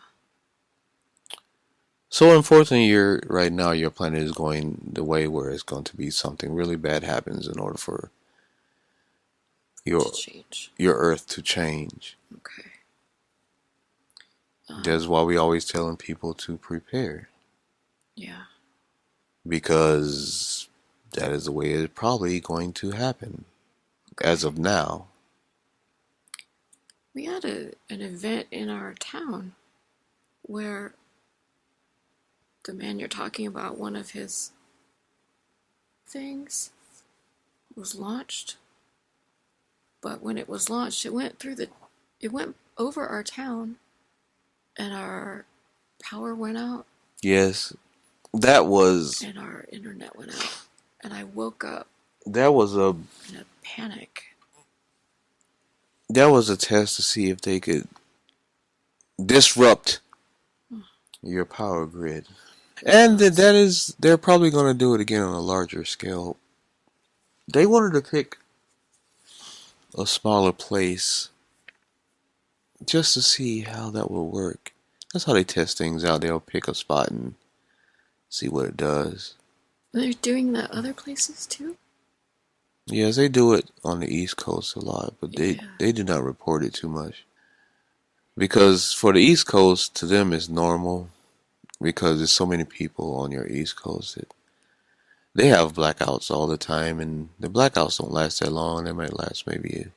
So unfortunately, right now your planet is going the way where it's going to be something really bad happens in order for your Earth to change.
Okay.
That's why we always telling people to prepare.
Yeah.
Because that is the way it's probably going to happen. Okay. As of now.
We had an event in our town where the man you're talking about, one of his things was launched. But when it was launched, it went over our town and our power went out.
Yes. That was...
And our internet went out. And I woke up.
That was in
a panic.
That was a test to see if they could disrupt your power grid. And they're probably going to do it again on a larger scale. They wanted to pick a smaller place just to see how that will work. That's how they test things out. They'll pick a spot and see what it does.
They're doing that other places too?
Yes, they do it on the East Coast a lot, but they do not report it too much. Because for the East Coast, to them it's normal. Because there's so many people on your East Coast that they have blackouts all the time, and the blackouts don't last that long. They might last maybe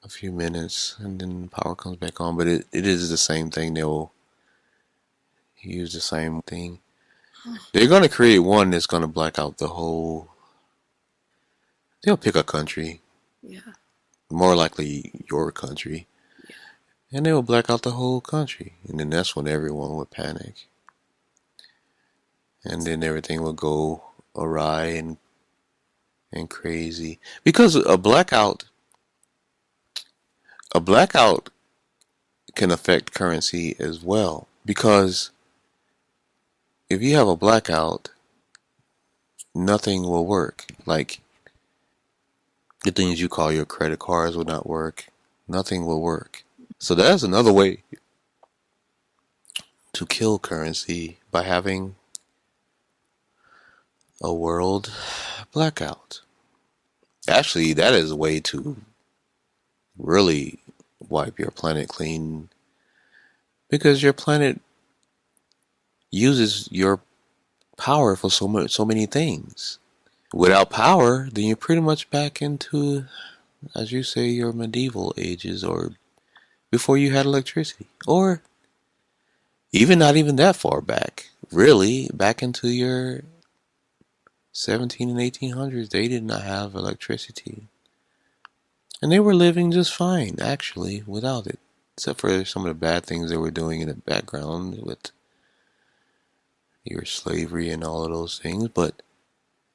a few minutes, and then power comes back on. But it is the same thing. They'll use the same thing. They're going to create one that's going to black out the whole. They'll pick a country,
Yeah.
more likely your country, and they will black out the whole country. And then that's when everyone would panic. And then everything would go awry and crazy. Because a blackout can affect currency as well. Because if you have a blackout, nothing will work. Like the things you call your credit cards will not work. Nothing will work. So that's another way to kill currency, by having a world blackout. Actually, that is a way to really wipe your planet clean, because your planet uses your power for so many things. Without power, then you're pretty much back into, as you say, your medieval ages, or before you had electricity, or even not even that far back. Really, back into your 17 and 1800s, they did not have electricity. And they were living just fine, actually, without it. Except for some of the bad things they were doing in the background with your slavery and all of those things. But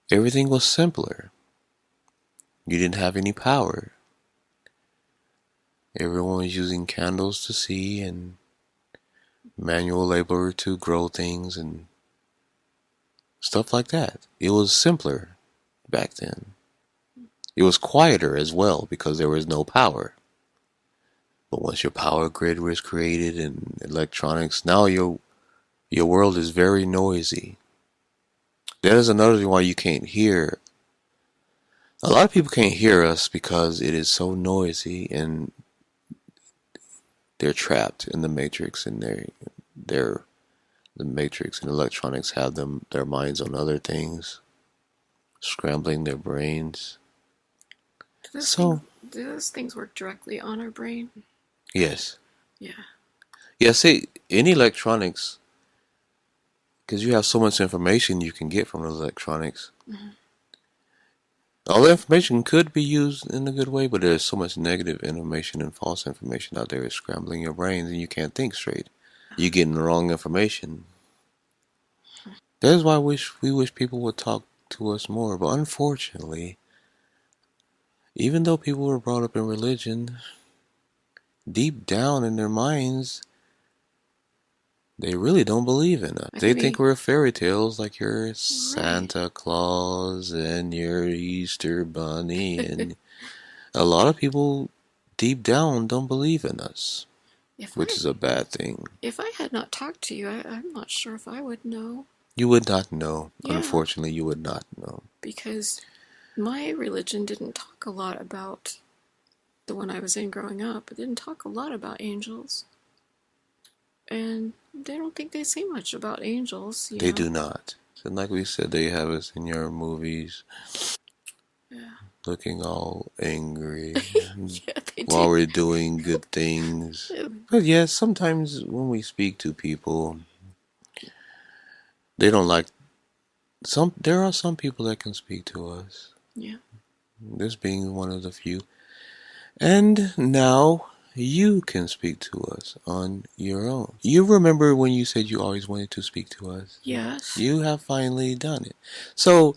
everything was simpler. You didn't have any power. Everyone was using candles to see and manual labor to grow things and stuff like that. It was simpler back then. It was quieter as well because there was no power. But once your power grid was created and electronics, now your world is very noisy. That is another reason why you can't hear. A lot of people can't hear us because it is so noisy, and they're trapped in the matrix, and they're the matrix and electronics have their minds on other things, scrambling their brains.
Do those things work directly on our brain?
Yes.
Yeah.
Yeah, see, in electronics, because you have so much information you can get from electronics, all the information could be used in a good way, but there's so much negative information and false information out there. It's scrambling your brains and you can't think straight. You're getting the wrong information. That is why we wish people would talk to us more. But unfortunately, even though people were brought up in religion, deep down in their minds, they really don't believe in us. They think we're fairy tales, like your Santa Claus and your Easter Bunny. And a lot of people deep down don't believe in us, which is a bad thing.
If I had not talked to you, I'm not sure if I would know.
You would not know. Yeah. Unfortunately, you would not know.
Because my religion didn't talk a lot about, the one I was in growing up, it didn't talk a lot about angels. And they don't think they say much about angels.
They do not. And like we said, they have us in your movies.
Yeah.
Looking all angry.
Yeah, they do.
While we're doing good things. But yes, sometimes when we speak to people, they don't like there are some people that can speak to us.
Yeah.
This being one of the few. And now you can speak to us on your own. You remember when you said you always wanted to speak to us?
Yes.
You have finally done it. So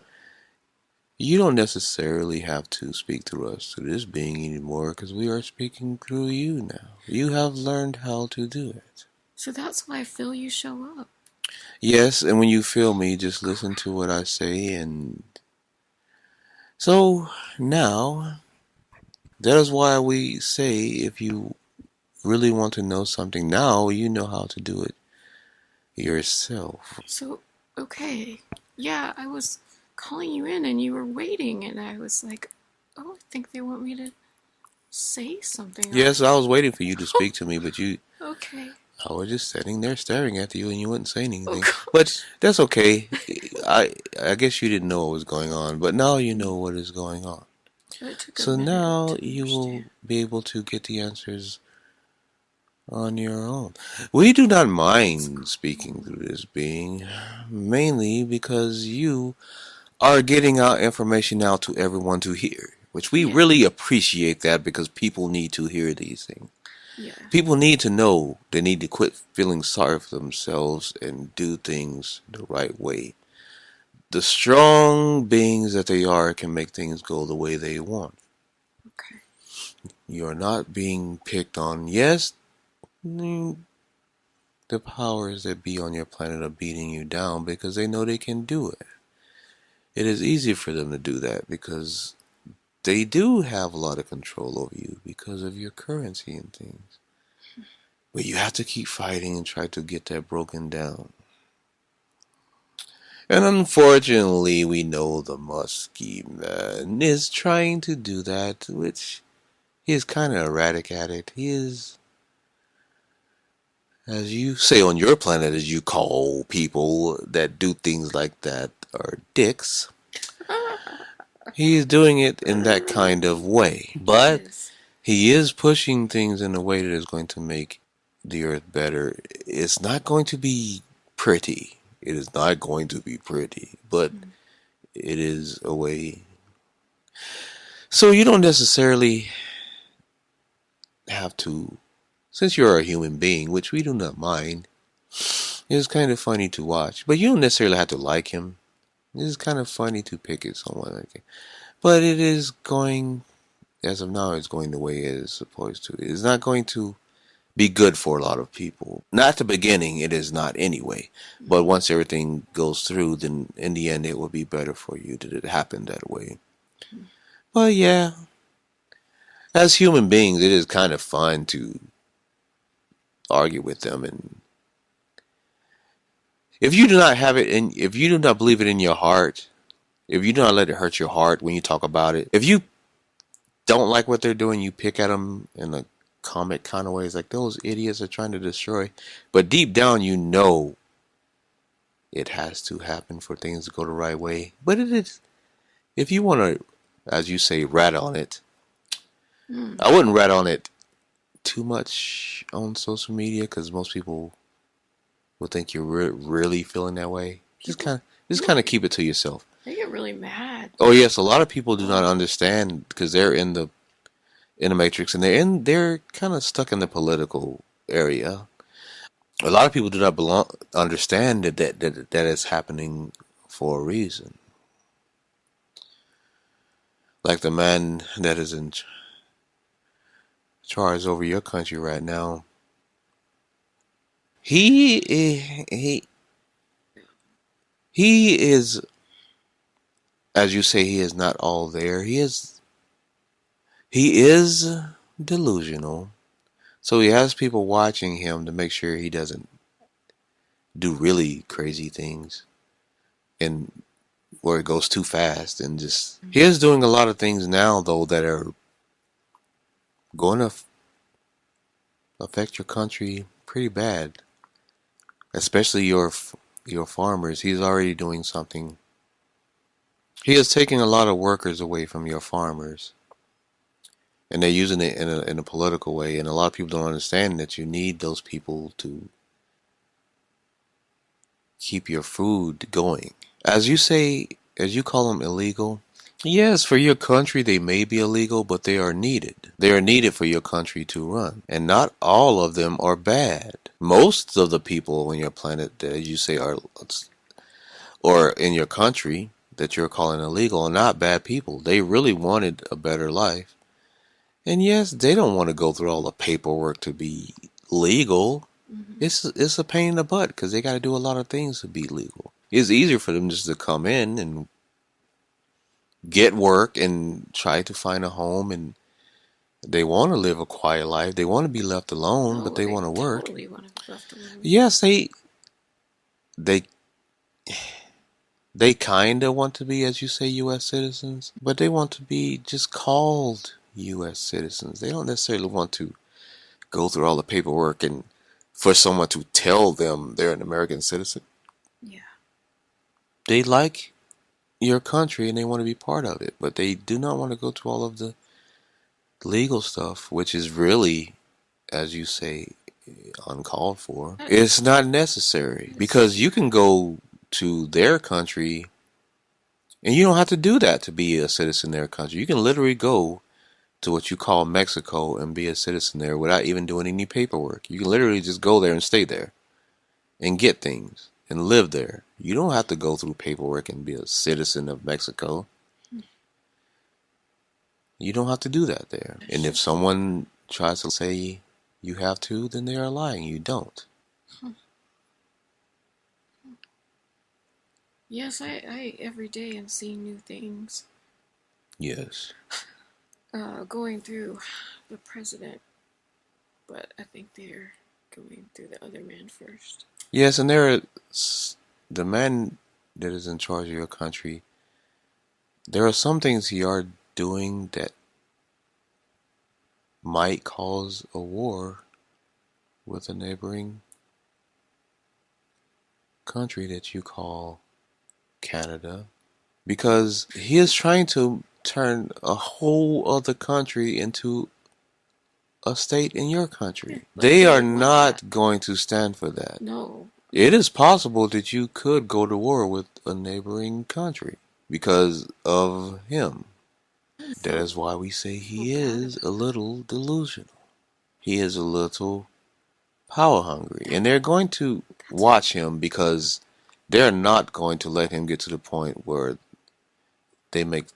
you don't necessarily have to speak through us to this being anymore, because we are speaking through you now. You have learned how to do it.
So that's why I feel you show up.
Yes, and when you feel me, just listen to what I say. And so now, that is why we say, if you really want to know something now, you know how to do it yourself.
So, okay. Yeah, I was calling you in and you were waiting, and I was like, oh, I think they want me to say something.
Yes, I was waiting for you to speak to me, but you...
Okay.
I was just sitting there staring at you, and you wouldn't say anything. But that's okay. I guess you didn't know what was going on, but now you know what is going on.
But it took a
So
minute
now
to
you will
understand.
be able to get the answers on your own. We do not
That's
mind speaking
cool.
through this being, mainly because you are getting out information out to everyone to hear, which we
Yeah.
really appreciate that because people need to hear these things.
Yeah.
People need to know they need to quit feeling sorry for themselves and do things the right way. The strong beings that they are can make things go the way they want.
Okay.
You're not being picked on. Yes, the powers that be on your planet are beating you down because they know they can do it. It is easy for them to do that because they do have a lot of control over you because of your currency and things. But you have to keep fighting and try to get that broken down. And unfortunately, we know the Muskie man is trying to do that, which he is kind of erratic at it. He is, as you say on your planet, as you call people that do things like that are dicks. He is doing it in that kind of way.
He
But
is.
he is pushing things in a way that is going to make the earth better. It's not going to be pretty. It is not going to be pretty, but
Mm.
it is a way. So you don't necessarily have to, since you're a human being, which we do not mind, it's kind of funny to watch. But you don't necessarily have to like him. It's kind of funny to pick at someone like it. But it is going, as of now, it's going the way it is supposed to. It's not going to be good for a lot of people. Not at the beginning, it is not anyway. But
Mm-hmm.
once everything goes through, then in the end, it will be better for you that it happened that way. But yeah, as human beings, it is kind of fun to argue with them. And if you do not have it in, if you do not believe it in your heart, if you do not let it hurt your heart when you talk about it, if you don't like what they're doing, you pick at them in a comic kind of way. It's like those idiots are trying to destroy. But deep down, you know it has to happen for things to go the right way. But it is, if you want to, as you say, rat on it,
Mm.
I wouldn't rat on it too much on social media because most people will think you're really feeling that way.
People,
Just kind of keep it to yourself.
they get really mad.
Oh yes, a lot of people do not
Oh.
understand because they're in the matrix and they're kind of stuck in the political area. A lot of people do not understand that is happening for a reason. Like the man that is in charge over your country right now, he he is, as you say, he is not all there. He is delusional. So he has people watching him to make sure he doesn't do really crazy things and where it goes too fast and just he is doing a lot of things now though that are going to affect your country pretty bad, especially your farmers. He's already doing something. He is taking a lot of workers away from your farmers, and they're using it in a political way. And a lot of people don't understand that you need those people to keep your food going. As you say, as you call them illegal, yes, for your country they may be illegal, but they are needed. They are needed for your country to run. And not all of them are bad. Most of the people on your planet, as you say, are, or in your country that you're calling illegal, are not bad people. They really wanted a better life. And yes, they don't want to go through all the paperwork to be legal.
Mm-hmm.
It's a pain in the butt because they got to do a lot of things to be legal. It's easier for them just to come in and get work and try to find a home, and they want to live a quiet life. They want to be left alone, but
Oh,
they
they
want to work.
totally want to be left alone.
Yes, they they kind of want to be, as you say, U.S. citizens, but they want to be just called U.S. citizens. They don't necessarily want to go through all the paperwork and for someone to tell them they're an American citizen.
Yeah.
They like your country and they want to be part of it, but they do not want to go through all of the legal stuff, which is really, as you say, uncalled for. It's not necessary because you can go to their country and you don't have to do that to be a citizen in their country. You can literally go to what you call Mexico and be a citizen there without even doing any paperwork. You can literally just go there and stay there and get things and live there. You don't have to go through paperwork and be a citizen of Mexico. You don't have to do that there. And if someone tries to say you have to, then they are lying. You don't.
Yes, I every day am seeing new things.
Yes.
Going through the president, but I think they're going through the other man first.
Yes, and the man that is in charge of your country. There are some things he are doing that might cause a war with a neighboring country that you call Canada, because he is trying to turn a whole other country into a state in your country. They are not going to stand for that.
No.
It is possible that you could go to war with a neighboring country because of him. That is why we say he is a little delusional. He is a little power hungry. And they're going to watch him because they're not going to let him get to the point where they make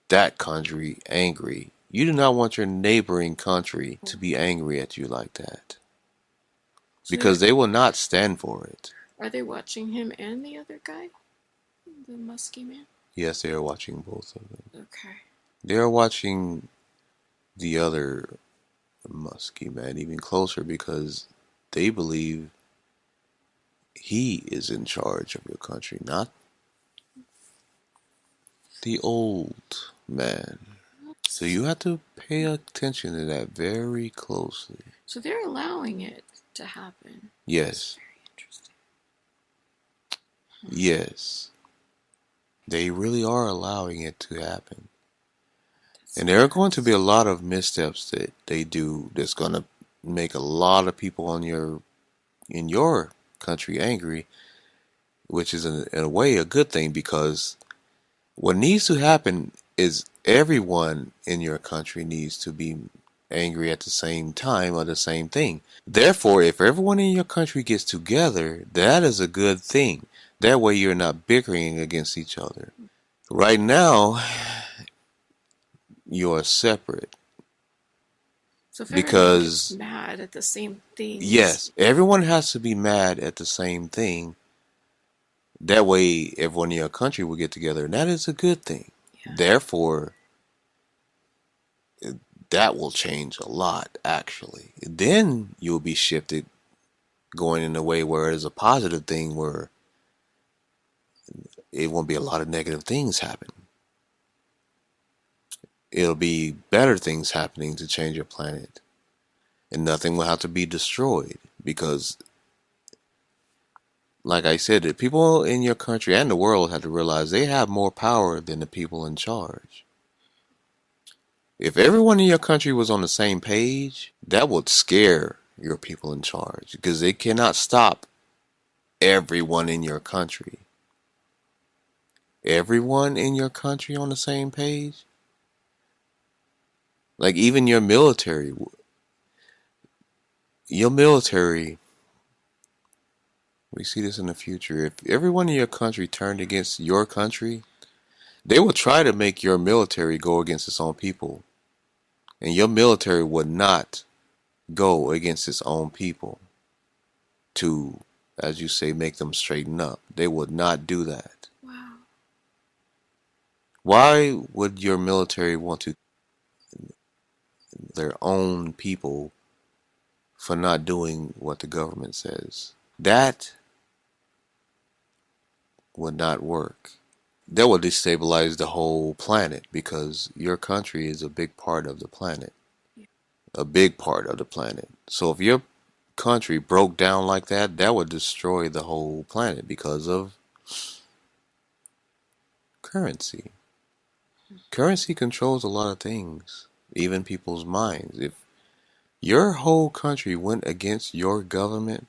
that country angry. You do not want your neighboring country to be angry at you like that. Because they will not stand for it.
Are they watching him and the other guy? The musky man?
Yes, they are watching both of them.
Okay.
They are watching the other musky man even closer because they believe he is in charge of your country, not the old man. So you have to pay attention to that very closely.
So they're allowing it to happen.
Yes.
Very interesting.
Yes. They really are allowing it to happen. And there are going to be a lot of missteps that they do that's going to make a lot of people in your country angry, which is in a way a good thing because what needs to happen is everyone in your country needs to be angry at the same time or the same thing. Therefore, if everyone in your country gets together, that is a good thing. That way you're not bickering against each other. Right now, you are separate.
So if
because
mad at the same thing.
Yes, everyone has to be mad at the same thing. That way everyone in your country will get together, and that is a good thing. Yeah. Therefore, that will change a lot, actually. Then you'll be shifted going in a way where it is a positive thing where it won't be a lot of negative things happen. It'll be better things happening to change your planet. And nothing will have to be destroyed because, like I said, the people in your country and the world have to realize they have more power than the people in charge. If everyone in your country was on the same page, that would scare your people in charge because they cannot stop everyone in your country. Everyone in your country on the same page? Like even your military. Your military, we see this in the future. If everyone in your country turned against your country, they will try to make your military go against its own people. And your military would not go against its own people to, as you say, make them straighten up. They would not do that.
Wow.
Why would your military want to their own people for not doing what the government says? That would not work. That will destabilize the whole planet because your country is a big part of the planet. A big part of the planet. So if your country broke down like that, that would destroy the whole planet because of currency. Currency controls a lot of things, even people's minds. If your whole country went against your government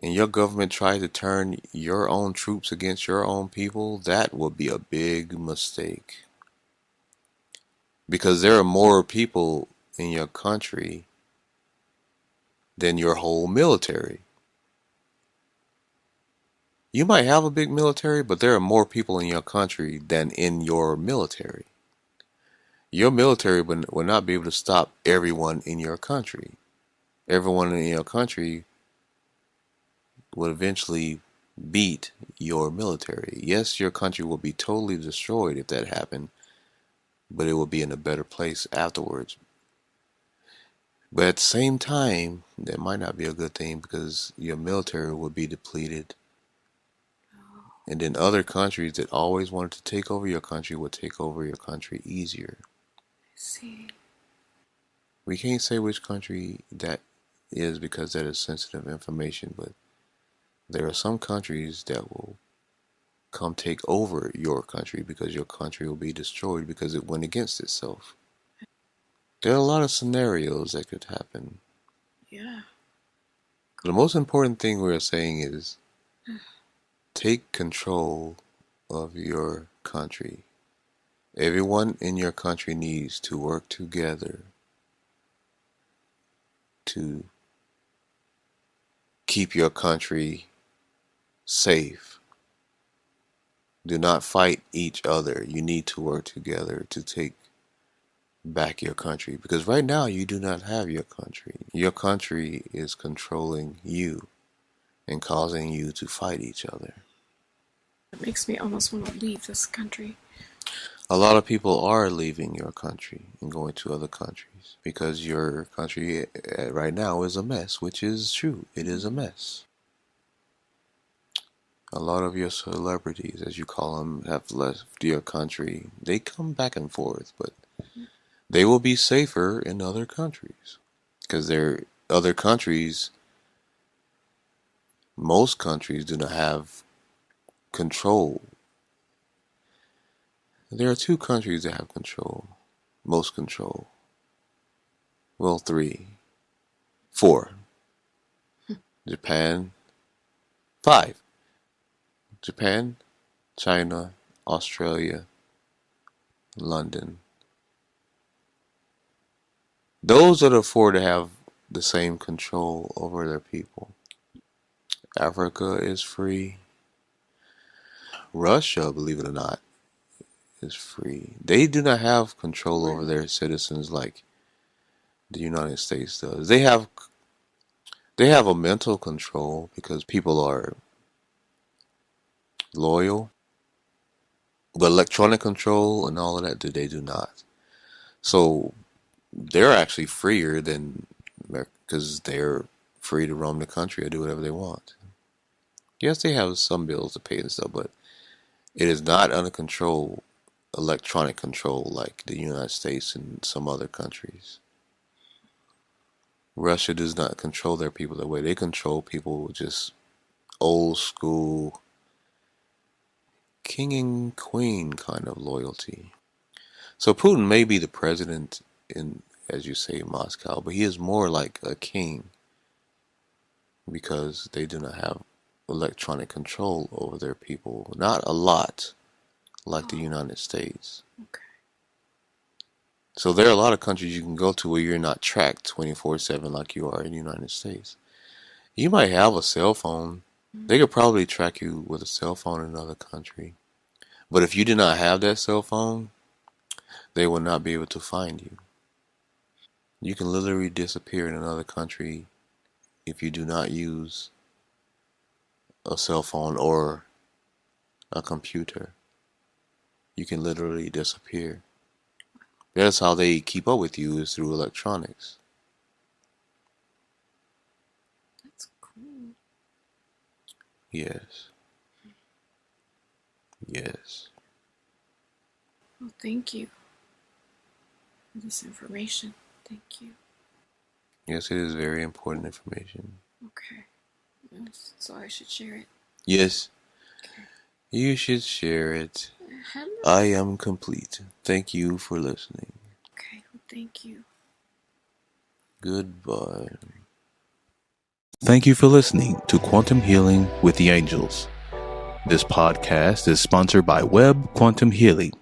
and your government tried to turn your own troops against your own people, that would be a big mistake. Because there are more people in your country than your whole military. You might have a big military, but there are more people in your country than in your military. Your military will not be able to stop everyone in your country. Everyone in your country will eventually beat your military. Yes, your country will be totally destroyed if that happened, but it will be in a better place afterwards. But at the same time, that might not be a good thing because your military will be depleted. And then other countries that always wanted to take over your country will take over your country easier.
See.
We can't say which country that is because that is sensitive information, but there are some countries that will come take over your country because your country will be destroyed because it went against itself. There are a lot of scenarios that could happen.
Yeah.
The most important thing we're saying is take control of your country. Everyone in your country needs to work together to keep your country safe. Do not fight each other. You need to work together to take back your country because right now you do not have your country. Your country is controlling you and causing you to fight each other.
It makes me almost want to leave this country.
A lot of people are leaving your country and going to other countries because your country right now is a mess, which is true. It is a mess. A lot of your celebrities, as you call them, have left your country. They come back and forth, but they will be safer in other countries because they're other countries. Most countries do not have control. There are two countries that have control, most control. Well, three, four. Japan, five. Japan, China, Australia, London. Those are the four that have the same control over their people. Africa is free. Russia, believe it or not, is free. They do not have control over their citizens like the United States does. They have a mental control because people are loyal, but electronic control and all of that, they do not. So they're actually freer than because they're free to roam the country or do whatever they want. Yes, they have some bills to pay and stuff, but it is not under control, electronic control like the United States and some other countries. Russia does not control their people that way. They control people with just old school king and queen kind of loyalty. So Putin may be the president in, as you say, Moscow, but he is more like a king because they do not have electronic control over their people. Not a lot, like the United States.
Okay.
So there are a lot of countries you can go to where you're not tracked 24/7 like you are in the United States. You might have a cell phone. They could probably track you with a cell phone in another country. But if you do not have that cell phone, they will not be able to find you. You can literally disappear in another country if you do not use a cell phone or a computer. You can literally disappear. That's how they keep up with you is through electronics.
That's cool.
Yes. Yes.
Well, thank you for this information. Thank you.
Yes, it is very important information.
Okay. Yes, so I should share it.
Yes,
Okay.
you should share it.
Hello.
I am complete. Thank you for listening.
Okay, well, thank you.
Goodbye.
Thank you for listening to Quantum Healing with the Angels. This podcast is sponsored by Webb Quantum Healing.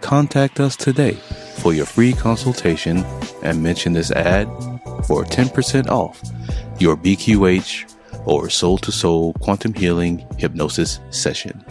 Contact us today for your free consultation and mention this ad for 10% off your BQH or Soul to Soul Quantum Healing Hypnosis session.